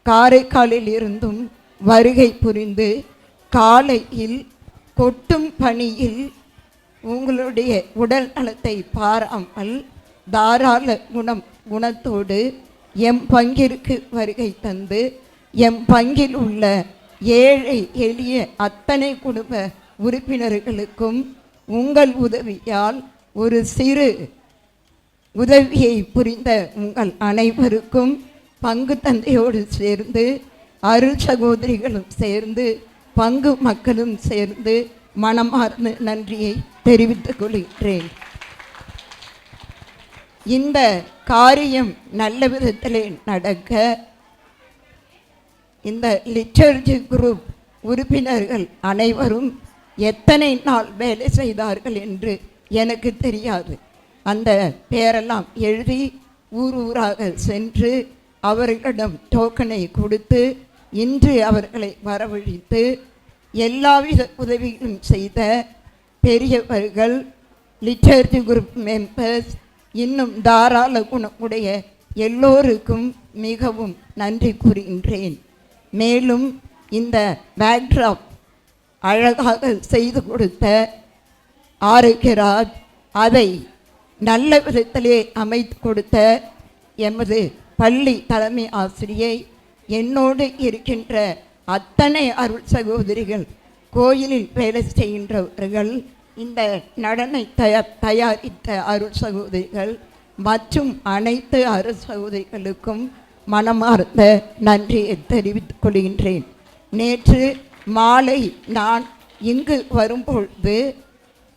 காரைக்காலில் இருந்தும் வருகை புரிந்து காலையில் கொட்டும் பணியில் உங்களுடைய உடல் நலத்தை பாராமல் தாராள குணத்தோடு எம் பங்கிற்கு வருகை தந்து எம் பங்கில் உள்ள ஏழை எளிய அத்தனை குடும்ப உறுப்பினர்களுக்கும் உங்கள் உதவியால் ஒரு சிறு உதவியை புரிந்த உங்கள் அனைவருக்கும் பங்கு தந்தையோடு சேர்ந்து அருள் சகோதரிகளும் சேர்ந்து பங்கு மக்களும் சேர்ந்து மனமார்ந்த நன்றியை தெரிவித்துக் கொள்கிறேன். இந்த காரியம் நல்ல விதத்திலே நடக்க இந்த லிட்டர்ஜி குரூப் உறுப்பினர்கள் அனைவரும் எத்தனை நாள் வேலை செய்தார்கள் என்று எனக்கு தெரியாது. அந்த பேரெல்லாம் எழுதி ஊர் ஊராக சென்று அவர்களிடம் டோக்கனை கொடுத்து இன்று அவர்களை வரவழைத்து எல்லாவித உதவிகளும் செய்த பெரியவர்கள், லிட்டர்ஜி குரூப் மெம்பர்ஸ், இன்னும் தாராள குணமுடைய எல்லோருக்கும் மிகவும் நன்றி கூறுகின்றேன். மேலும் இந்த பேக்ட்ராப் அழகாக செய்து கொடுத்த ஆரோக்கியராஜ், அதை நல்ல விதத்திலே அமைத்து கொடுத்த எமது பள்ளி தலைமை ஆசிரியை, என்னோடு இருக்கின்ற அத்தனை அருள் சகோதரிகள், கோயிலில் வேலை செய்கின்றவர்கள், இந்த நடனை தயாரித்த அருள் சகோதரிகள் மற்றும் அனைத்து அருள் சகோதரிகளுக்கும் மனமார்ந்த நன்றியை தெரிவித்துக் கொள்கின்றேன். நேற்று மாலை நான் இங்கு வரும்பொழுது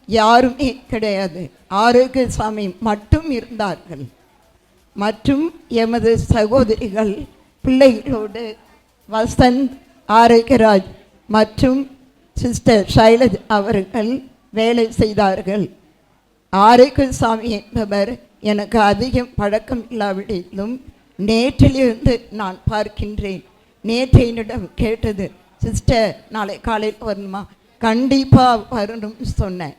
யாருமே கிடையாது, ஆரோக்கியசாமி மட்டும் இருந்தார்கள். மற்றும் எமது சகோதரிகள் பிள்ளைகளோடு வசந்த், ஆரோக்கியராஜ் மற்றும் சிஸ்டர் ஷைலஜ் அவர்கள் வேலை செய்தார்கள். ஆரோக்கியசாமி என்பவர் எனக்கு அதிகம் பழக்கம் இல்லாவிடிலும் நேற்றிலிருந்து நான் பார்க்கின்றேன். நேற்று என்னிடம் கேட்டது, சிஸ்டர் நாளை காலையில் வரணுமா? கண்டிப்பாக வரணும்னு சொன்னேன்.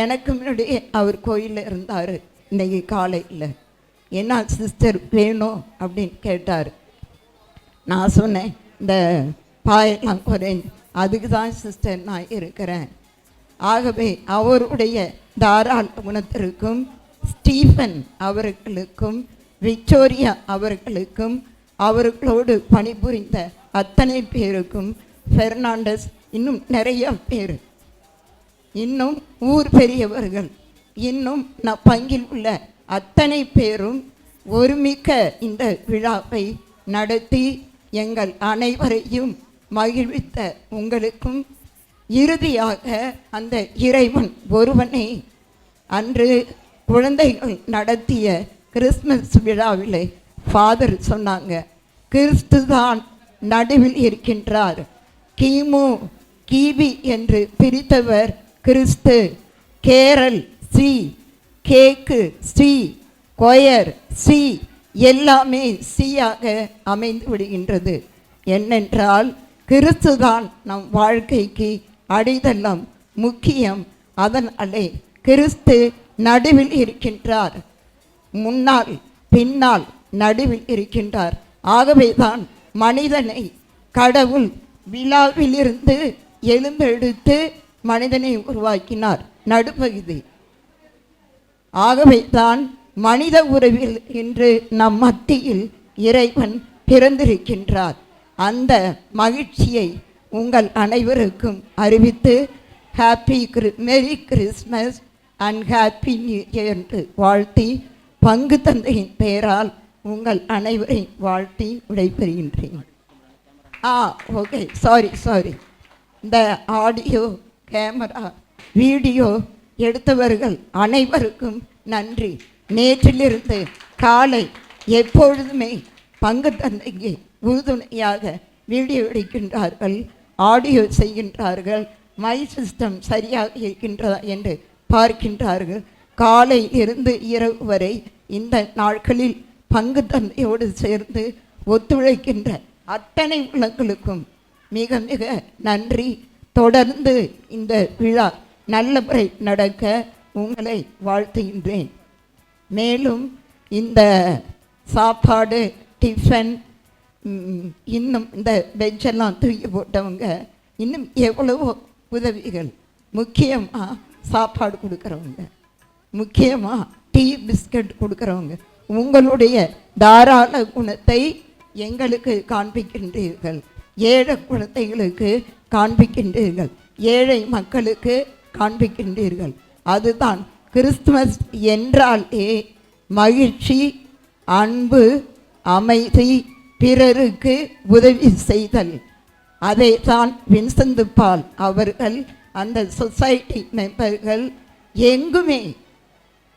எனக்கு முன்னாடியே அவர் கோயிலில் இருந்தார். இன்றைக்கி காலையில் என்ன சிஸ்டர் வேணும் அப்படின்னு கேட்டார். நான் சொன்னேன், இந்த பாயெல்லாம் குறைஞ்சு அதுக்கு தான் சிஸ்டர் நான் இருக்கிறேன். ஆகவே அவருடைய தாராள குணத்திற்கும், ஸ்டீஃபன் அவர்களுக்கும், விக்டோரியா அவர்களுக்கும், அவர்களோடு பணிபுரிந்த அத்தனை பேருக்கும், பெர்னாண்டஸ், இன்னும் நிறைய பேர், இன்னும் ஊர் பெரியவர்கள், இன்னும் நான் பங்கில் உள்ள அத்தனை பேரும் ஒருமிக்க இந்த விழாவை நடத்தி எங்கள் அனைவரையும் மகிழ்வித்த உங்களுக்கும், இறுதியாக அந்த இறைவன் ஒருவனை அன்று குழந்தைகள் நடத்திய கிறிஸ்மஸ் விழாவிலே ஃபாதர் சொன்னாங்க, கிறிஸ்து தான் நடுவில் இருக்கின்றார். கிமு கிபி என்று பிரித்தவர் கிறிஸ்து. கேரல் சி, கேக்கு சி, கொயர் சி, எல்லாமே சியாக அமைந்து விடுகின்றது. என்னென்றால் கிறிஸ்துதான் நம் வாழ்க்கைக்கு அடித்தளம், முக்கியம். அதனாலே கிறிஸ்து நடுவில் இருக்கின்றார், முன்னால் பின்னால் நடுவில் இருக்கின்றார். ஆகவே தான் மனிதனை கடவுள் விழாவிலிருந்து எலும்பெடுத்து மனிதனை உருவாக்கினார், நடுப்பகுதி. ஆகவே தான் மனித உறவில் இன்று நம் மத்தியில் இறைவன் பிறந்திருக்கின்றார். அந்த மகிழ்ச்சியை உங்கள் அனைவருக்கும் அறிவித்து merry Christmas and happy new year என்று வாழ்த்தி பங்கு தந்தையின் பெயரால் உங்கள் அனைவரையும் வாழ்த்தி விடைபெறுகின்றேன். Okay, sorry. இந்த ஆடியோ, கேமரா, வீடியோ எடுத்தவர்கள் அனைவருக்கும் நன்றி. நேற்றிலிருந்து காலை எப்பொழுதுமே பங்கு தந்தைக்கு உறுதுணையாக வீடியோ எடுக்கின்றார்கள், ஆடியோ செய்கின்றார்கள், மை சிஸ்டம் சரியாக இருக்கின்றதா என்று பார்க்கின்றார்கள். காலை இருந்து இரவு வரை இந்த நாட்களில் பங்கு தந்தையோடு சேர்ந்து ஒத்துழைக்கின்ற அத்தனை உள்ளங்களுக்கும் மிக மிக நன்றி. தொடர்ந்து இந்த விழா நல்லபடி நடக்க உங்களை வாழ்த்துகின்றேன். மேலும் இந்த சாப்பாடு, டிஃபன், இன்னும் இந்த பெஞ்செல்லாம் தூக்கி போட்டவங்க, இன்னும் எவ்வளவோ உதவிகள், முக்கியமாக சாப்பாடு கொடுக்குறவங்க, முக்கியமாக டீ பிஸ்கட் கொடுக்குறவங்க, உங்களுடைய தாராள குணத்தை எங்களுக்கு காண்பிக்கின்றீர்கள். ஏழை குழந்தைகளுக்கு காண்பிக்கின்றீர்கள், ஏழை மக்களுக்கு காண்பிக்கின்றீர்கள். அதுதான் கிறிஸ்துமஸ் என்றாலே மகிழ்ச்சி, அன்பு, அமைதி, பிறருக்கு உதவி செய்தல். அதை தான் வின்சென்ட் பால் அவர்கள், அந்த சொசைட்டி மெம்பர்கள் எங்குமே,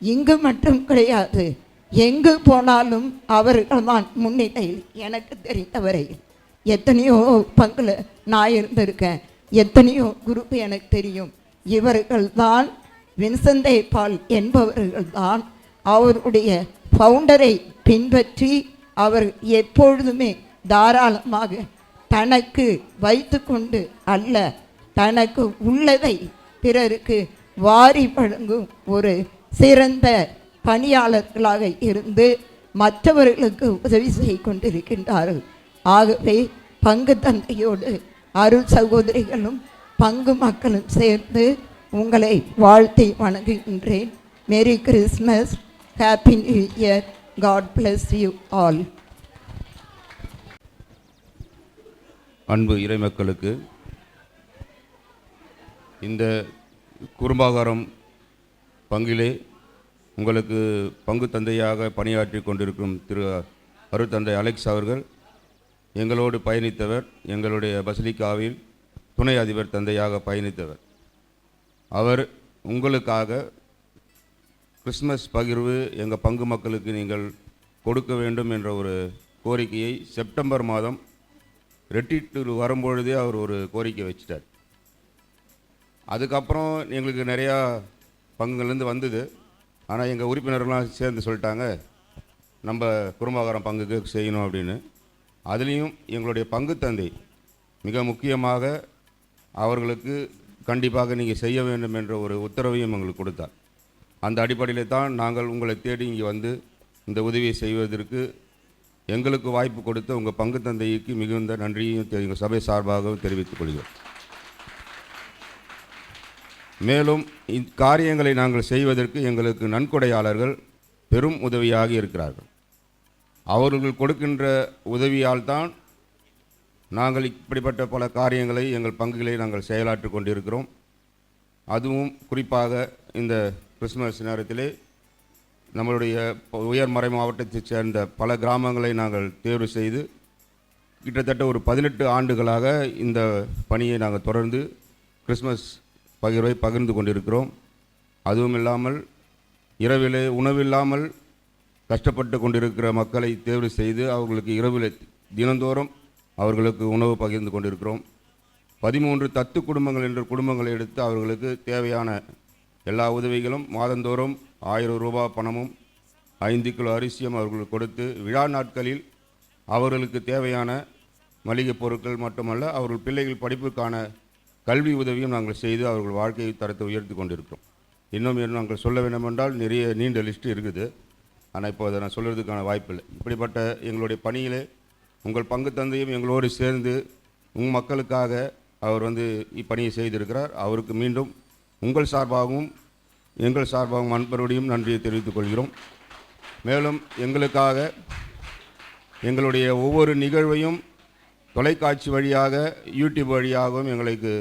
இங்கு மட்டும் கிடையாது, எங்கு போனாலும் அவர்கள் தான் முன்னிலையில். எனக்கு தெரிந்தவரையில் எத்தனையோ பங்கில் நான் இருந்திருக்கேன், எத்தனையோ குரூப் எனக்கு தெரியும். இவர்கள் தான், வின்சென்ட் பால் என்பவர்கள் தான் அவருடைய ஃபவுண்டரை பின்பற்றி அவர் எப்பொழுதுமே தாராளமாக தனக்கு வைத்து கொண்டு அல்ல, தனக்கு உள்ளதை பிறருக்கு வாரி வழங்கும் ஒரு சிறந்த பணியாளர்களாக இருந்து மற்றவர்களுக்கு உதவி செய்து கொண்டிருக்கின்றார்கள். ஆகவே பங்கு தந்தையோடு அருள் சகோதரிகளும் பங்கு மக்களும் சேர்ந்து உங்களை வாழ்த்தி வணங்குகின்றேன். Merry Christmas, happy new year, God bless you all. அன்பு இறைமக்களுக்கு, இந்த குறும்பாகாரம் பங்கிலே உங்களுக்கு பங்கு தந்தையாக பணியாற்றி கொண்டிருக்கும் திரு அருட்தந்தை அலெக்ஸ் அவர்கள் எங்களோடு பயணித்தவர், எங்களுடைய பசிலிக்காவில் துணை அதிபர் தந்தையாக பயணித்தவர். அவர் உங்களுக்காக கிறிஸ்மஸ் பகிர்வு எங்கள் பங்கு மக்களுக்கு நீங்கள் கொடுக்க வேண்டும் என்ற ஒரு கோரிக்கையை செப்டம்பர் மாதம் ரெட்டிட்டு வரும்பொழுதே அவர் ஒரு கோரிக்கை வச்சிட்டார். அதுக்கப்புறம் எங்களுக்கு நிறையா பங்குலேருந்து வந்தது. ஆனால் எங்கள் உறுப்பினர்கள்லாம் சேர்ந்து சொல்லிட்டாங்க, நம்ம குறும்பாகாரம் பங்குக்கு செய்யணும் அப்படின்னு. அதுலேயும் எங்களுடைய பங்கு தந்தை மிக முக்கியமாக அவர்களுக்கு கண்டிப்பாக நீங்கள் செய்ய வேண்டும் என்ற ஒரு உத்தரவையும் எங்களுக்கு கொடுத்தார். அந்த அடிப்படையில் தான் நாங்கள் உங்களை தேடி இங்கே வந்து இந்த உதவியை செய்வதற்கு எங்களுக்கு வாய்ப்பு கொடுத்த உங்கள் பங்கு தந்தைக்கு மிகுந்த நன்றியையும் எங்கள் சபை சார்பாகவும் தெரிவித்துக் கொள்கிறோம். மேலும் இக்காரியங்களை நாங்கள் செய்வதற்கு எங்களுக்கு நன்கொடையாளர்கள் பெரும் உதவியாக இருக்கிறார்கள். அவர்கள் கொடுக்கின்ற உதவியால் தான் நாங்கள் இப்படிப்பட்ட பல காரியங்களை எங்கள் பங்குகளை நாங்கள் செயலாற்றி கொண்டிருக்கிறோம். அதுவும் குறிப்பாக இந்த கிறிஸ்துமஸ் நேரத்திலே நம்மளுடைய உயர்மறை மாவட்டத்தைச் சேர்ந்த பல கிராமங்களை நாங்கள் தேர்வு செய்து கிட்டத்தட்ட ஒரு 18 ஆண்டுகளாக இந்த பணியை நாங்கள் தொடர்ந்து கிறிஸ்மஸ் பகிர்வை பகிர்ந்து கொண்டிருக்கிறோம். அதுவும் இல்லாமல் இரவிலே உணவில்லாமல் கஷ்டப்பட்டு கொண்டிருக்கிற மக்களை தேர்வு செய்து அவர்களுக்கு இரவில் தினந்தோறும் அவர்களுக்கு உணவு பகிர்ந்து கொண்டிருக்கிறோம். 13 தத்து குடும்பங்கள் என்ற குடும்பங்களை எடுத்து அவர்களுக்கு தேவையான எல்லா உதவிகளும் மாதந்தோறும் 1000 ரூபாய் பணமும் 5 கிலோ அரிசியும் அவர்களுக்கு கொடுத்து விழா நாட்களில் அவர்களுக்கு தேவையான மளிகை பொருட்கள் மட்டுமல்ல, அவர்கள் பிள்ளைகள் படிப்புக்கான கல்வி உதவியும் நாங்கள் செய்து அவர்கள் வாழ்க்கை தரத்தை உயர்த்தி கொண்டிருக்கிறோம். இன்னும் நாங்கள் சொல்ல வேண்டுமென்றால் நிறைய நீண்ட லிஸ்ட்டு இருக்குது. ஆனால் இப்போ அதை நான் சொல்கிறதுக்கான வாய்ப்பில்லை. இப்படிப்பட்ட எங்களுடைய பணியிலே உங்கள் பங்கு தந்தையும் எங்களோடு சேர்ந்து உங்கள் மக்களுக்காக அவர் இப்பணியை செய்திருக்கிறார். அவருக்கு மீண்டும் உங்கள் சார்பாகவும் எங்கள் சார்பாகவும் மறுபடியும் நன்றியை தெரிவித்துக் கொள்கிறோம். மேலும் எங்களுக்காக எங்களுடைய ஒவ்வொரு நிகழ்வையும் தொலைக்காட்சி வழியாக யூடியூப் வழியாகவும் எங்களுக்கு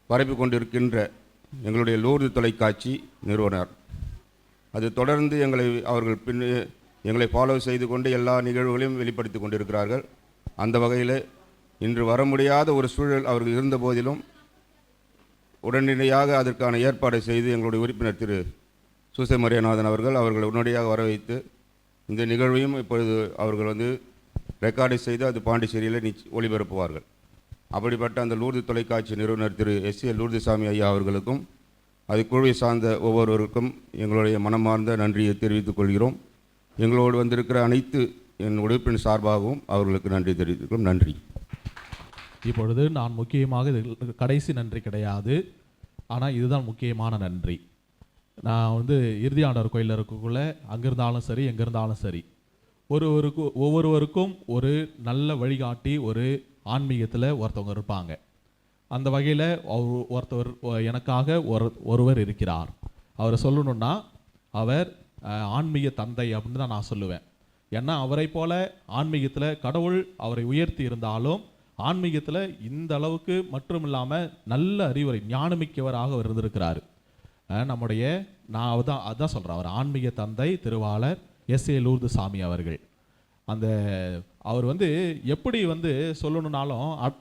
பரப்பி கொண்டிருக்கின்ற எங்களுடைய லூர்து தொலைக்காட்சி நிறுவனர் அது தொடர்ந்து அவர்கள் எங்களை ஃபாலோ செய்து கொண்டு எல்லா நிகழ்வுகளையும் வெளிப்படுத்தி கொண்டிருக்கிறார்கள். அந்த வகையில் இன்று வர முடியாத ஒரு சூழல் அவர்கள் இருந்த போதிலும் உடனடியாக அதற்கான ஏற்பாடை செய்து எங்களுடைய உறுப்பினர் திரு சூசை மரியநாதன் அவர்களை உடனடியாக வர வைத்து இந்த நிகழ்வையும் இப்பொழுது அவர்கள் ரெக்கார்டை செய்து அது பாண்டிச்சேரியில் ஒளிபரப்புவார்கள். அப்படிப்பட்ட அந்த லூர்து தொலைக்காட்சி நிறுவனர் திரு எஸ்.ஏ. லூர்துசாமி ஐயா அவர்களுக்கும் அது குழுவை சார்ந்த ஒவ்வொருவருக்கும் எங்களுடைய மனமார்ந்த நன்றியை தெரிவித்துக் கொள்கிறோம். எங்களோடு வந்திருக்கிற அனைத்து என் உறுப்பினர் சார்பாகவும் அவர்களுக்கு நன்றி தெரிவித்துக்கிறோம். நன்றி. இப்பொழுது நான் முக்கியமாக இது கடைசி நன்றி கிடையாது, ஆனால் இதுதான் முக்கியமான நன்றி. நான் இறுதி ஆண்டவர் கோயிலில் இருக்கக்குள்ள அங்கே இருந்தாலும் சரி எங்கே இருந்தாலும் சரி ஒவ்வொருவருக்கும் ஒரு நல்ல வழிகாட்டி ஒரு ஆன்மீகத்தில் ஒருத்தவங்க இருப்பாங்க. அந்த வகையில் ஒருத்தவர் எனக்காக ஒருவர் இருக்கிறார். அவரை சொல்லணுன்னா அவர் ஆன்மீக தந்தை அப்படின்னு தான் நான் சொல்லுவேன். ஏன்னா அவரை போல ஆன்மீகத்தில் கடவுள் அவரை உயர்த்தி இருந்தாலும் ஆன்மீகத்தில் இந்த அளவுக்கு மட்டும் இல்லாமல் நல்ல அறிவுரை ஞானமிக்கவராக அவர் இருந்திருக்கிறார். நான் அதான் சொல்கிறேன், அவர் ஆன்மீக தந்தை திருவாளர் எஸ்.ஏ. லூர்துசாமி அவர்கள். அவர் எப்படி சொல்லணுன்னாலும்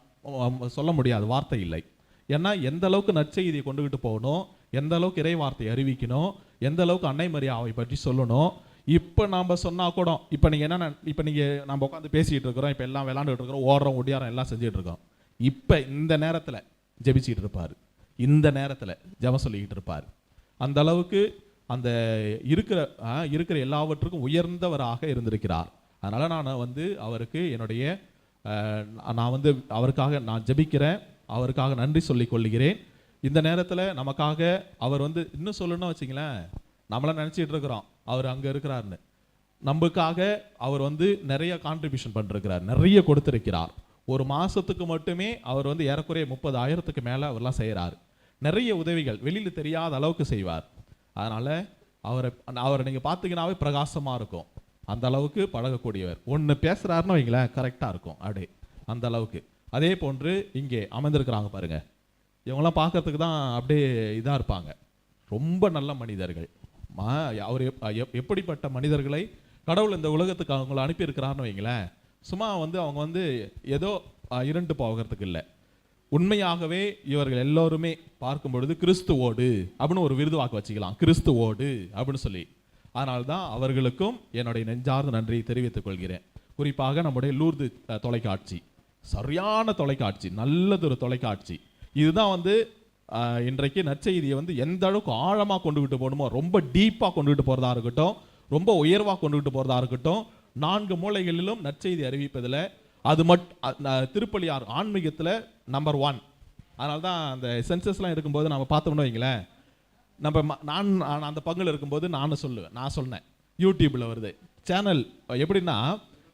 சொல்ல முடியாது, வார்த்தை இல்லை. ஏன்னா எந்த அளவுக்கு நற்செய்தியை கொண்டுகிட்டு போகணும், எந்த அளவுக்கு இறை வார்த்தை அறிவிக்கணும், எந்த அளவுக்கு அன்னை மரியாவை பற்றி சொல்லணும். இப்போ நாம் சொன்னால் கூட இப்போ நீங்கள் நம்ம உட்காந்து பேசிகிட்டு இருக்கிறோம், இப்போ எல்லாம் விளாண்டுட்டு இருக்கிறோம், ஓடுறோம் ஒடியாரம் எல்லாம் செஞ்சுட்டு இருக்கோம். இப்போ இந்த நேரத்தில் ஜெபிச்சிட்டு இருப்பார், இந்த நேரத்தில் ஜெபம் சொல்லிக்கிட்டு இருப்பார். அந்த அளவுக்கு அந்த இருக்கிற எல்லாவற்றுக்கும் உயர்ந்தவராக இருந்திருக்கிறார். அதனால் நான் அவருக்கு என்னுடைய அவருக்காக நான் ஜெபிக்கிறேன், அவருக்காக நன்றி சொல்லிக் கொள்கிறேன். இந்த நேரத்தில் நமக்காக அவர் இன்னும் சொல்லணும்னு வச்சிங்களேன், நம்மளாம் நினச்சிட்டு இருக்கிறோம் அவர் அங்கே இருக்கிறாருன்னு. நமக்காக அவர் நிறைய கான்ட்ரிபியூஷன் பண்ணிருக்கிறார், நிறைய கொடுத்துருக்கிறார். ஒரு மாதத்துக்கு மட்டுமே அவர் ஏறக்குறைய 30,000க்கு மேலே அவர்லாம் செய்கிறார். நிறைய உதவிகள் வெளியில் தெரியாத அளவுக்கு செய்வார். அதனால் அவரை நீங்கள் பார்த்தீங்கன்னாவே பிரகாசமாக இருக்கும். அந்த அளவுக்கு பழகக்கூடியவர். ஒன்று பேசுகிறாருன்னு வைங்களேன், கரெக்டாக இருக்கும் அப்படியே அந்த அளவுக்கு. அதே போன்று இங்கே அமர்ந்திருக்கிறாங்க பாருங்க, இவங்களாம் பார்க்கறதுக்கு தான் அப்படியே இதாக இருப்பாங்க, ரொம்ப நல்ல மனிதர்கள். அவர் எப்படிப்பட்ட மனிதர்களை கடவுள் இந்த உலகத்துக்கு அவங்கள அனுப்பியிருக்கிறாருன்னு வைங்களேன், சும்மா அவங்க ஏதோ இரண்டு போகிறதுக்கு இல்லை. உண்மையாகவே இவர்கள் எல்லோருமே பார்க்கும் பொழுது கிறிஸ்துவோடு அப்படின்னு ஒரு விருது வாக்கு வச்சுக்கலாம், கிறிஸ்துவோடு அப்படின்னு சொல்லி. அதனால்தான் அவர்களுக்கும் என்னுடைய நெஞ்சார்ந்த நன்றியை தெரிவித்துக் கொள்கிறேன். குறிப்பாக நம்முடைய லூர்து தொலைக்காட்சி சரியான தொலைக்காட்சி, நல்லதொரு தொலைக்காட்சி. இதுதான் இன்றைக்கு நற்செய்தியை எந்த அளவுக்கு ஆழமாக கொண்டுகிட்டு போகணுமோ, ரொம்ப டீப்பாக கொண்டுகிட்டு போகிறதா இருக்கட்டும், ரொம்ப உயர்வாக கொண்டுகிட்டு போகிறதா இருக்கட்டும், 4 மூலைகளிலும் நற்செய்தி அறிவிப்பதில் அது திருப்பலியார் ஆன்மீகத்தில் நம்பர் 1. அதனால தான் அந்த சென்சஸ்லாம் இருக்கும்போது நம்ம பார்த்தோம்னு வைங்களேன், நான் அந்த பங்கில் இருக்கும்போது நான் சொன்னேன், யூடியூப்பில் வருது சேனல். எப்படின்னா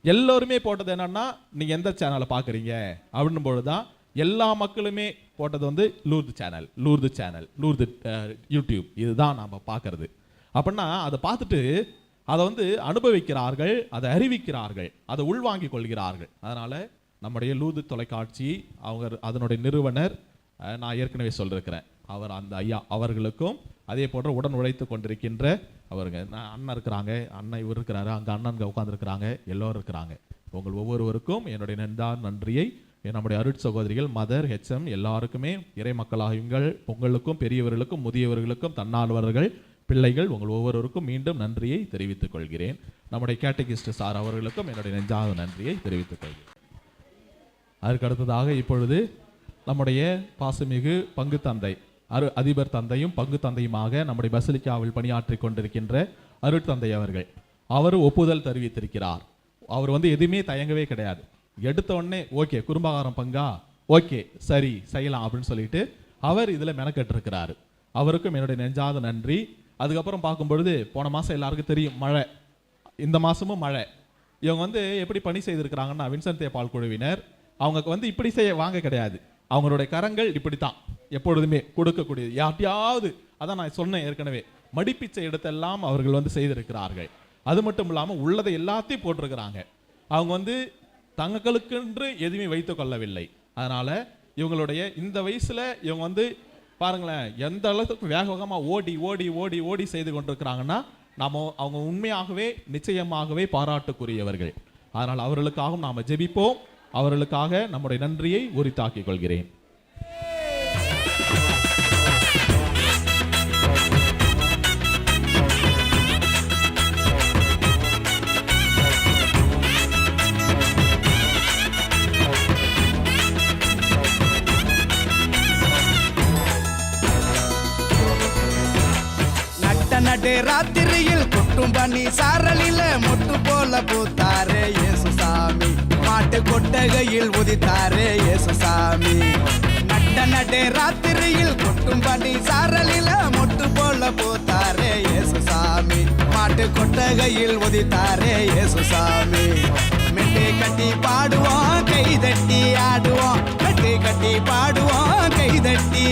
எல்லோருமே போட்டது என்னன்னா, நீங்கள் எந்த சேனலை பார்க்குறீங்க அப்படின்னும் பொழுது தான் எல்லா மக்களுமே போட்டது லூர்து சேனல், லூர்து யூடியூப், இதுதான் நாம் பார்க்கறது. அப்படின்னா அதை பார்த்துட்டு அதை அனுபவிக்கிறார்கள், அதை அறிவிக்கிறார்கள், அதை உள்வாங்கிக் கொள்கிறார்கள். அதனால் நம்முடைய லூர்து தொலைக்காட்சி அதனுடைய நிறுவனர் நான் ஏற்கனவே சொல்லியிருக்கிறேன், அந்த ஐயா அவர்களுக்கும் அதே போன்ற உடன் உழைத்து கொண்டிருக்கின்ற அவருங்க அண்ணன் இருக்கிறாங்க, அண்ணன் இவர் இருக்கிறாரு, அங்கே அண்ணன் உட்காந்துருக்கிறாங்க, எல்லோரும் இருக்கிறாங்க. உங்கள் ஒவ்வொருவருக்கும் என்னுடைய நன்றியை நம்முடைய அருட் சகோதரிகள் மதர் HM எல்லாருக்குமே, இறை மக்களாகுங்கள், உங்களுக்கும் பெரியவர்களுக்கும் முதியவர்களுக்கும் தன்னார்வலர்கள் பிள்ளைகள் உங்கள் ஒவ்வொருவருக்கும் மீண்டும் நன்றியை தெரிவித்துக் கொள்கிறேன். நம்முடைய கேட்டகிஸ்ட் சார் அவர்களுக்கும் என்னுடைய நெஞ்சாத நன்றியை தெரிவித்துக் கொள்கிறேன். அதற்கு அடுத்ததாக இப்பொழுது நம்முடைய பாசமிகு பங்கு தந்தை அதிபர் தந்தையும் பங்கு தந்தையுமாக நம்முடைய பசிலிக்காவில் பணியாற்றி கொண்டிருக்கின்ற அருட்தந்தை அவர் ஒப்புதல் தெரிவித்திருக்கிறார். அவர் எதுவுமே தயங்கவே கிடையாது. எடுத்த உடனே ஓகே குடும்பகாரம் பங்கா, ஓகே சரி செய்யலாம் அப்படின்னு சொல்லிட்டு அவர் இதில் மெனக்கெட்டிருக்கிறாரு. அவருக்கும் என்னுடைய நெஞ்சாத நன்றி. அதுக்கப்புறம் பார்க்கும்பொழுது போன மாதம் எல்லாருக்கும் தெரியும் மழை, இந்த மாதமும் மழை. இவங்க எப்படி பணி செய்திருக்கிறாங்கன்னா, வின்சென்ட் தே பால் குழுவினர் அவங்க இப்படி செய்ய வாங்க கிடையாது, அவங்களுடைய கரங்கள் இப்படித்தான் எப்பொழுதுமே கொடுக்கக்கூடியது. யார்ட்டையாவது அதான் நான் சொன்னேன் ஏற்கனவே, மடிப்பிச்சை இடத்தெல்லாம் அவர்கள் செய்திருக்கிறார்கள். அது மட்டும் இல்லாமல் உள்ளதை எல்லாத்தையும் போட்டிருக்கிறாங்க. அவங்க தங்களுக்கென்று எதுவுமே வைத்துக் கொள்ளவில்லை. அதனால இவங்களுடைய இந்த வயசுல இவங்க பாருங்களேன் எந்த அளவுக்கு வேகமாக ஓடி ஓடி ஓடி ஓடி செய்து கொண்டிருக்கிறாங்கன்னா, அவங்க உண்மையாகவே நிச்சயமாகவே பாராட்டுக்குரியவர்கள். அதனால் அவர்களுக்காகவும் நாம் ஜெபிப்போம். அவர்களுக்காக நம்முடைய நன்றியை உரித்தாக்கிக் கொள்கிறேன். நடு ராத்திரியில் கொட்டும் பனி சாரலில மொட்டு போல பூத்தாரே இயேசு சாமி. மாட்டு கொட்டகையில் உதித்தாரே இயேசு சாமி. நடு ராத்திரியில் கொட்டும் பனி சாரலில மொட்டு போல பூத்தாரே இயேசு சாமி. மாட்டு கொட்டகையில் உதித்தாரே இயேசு சாமி. மெட்டு கட்டி பாடுவோம், கை தட்டி ஆடுவோம். மெட்டு கட்டி பாடுவோம், கை தட்டி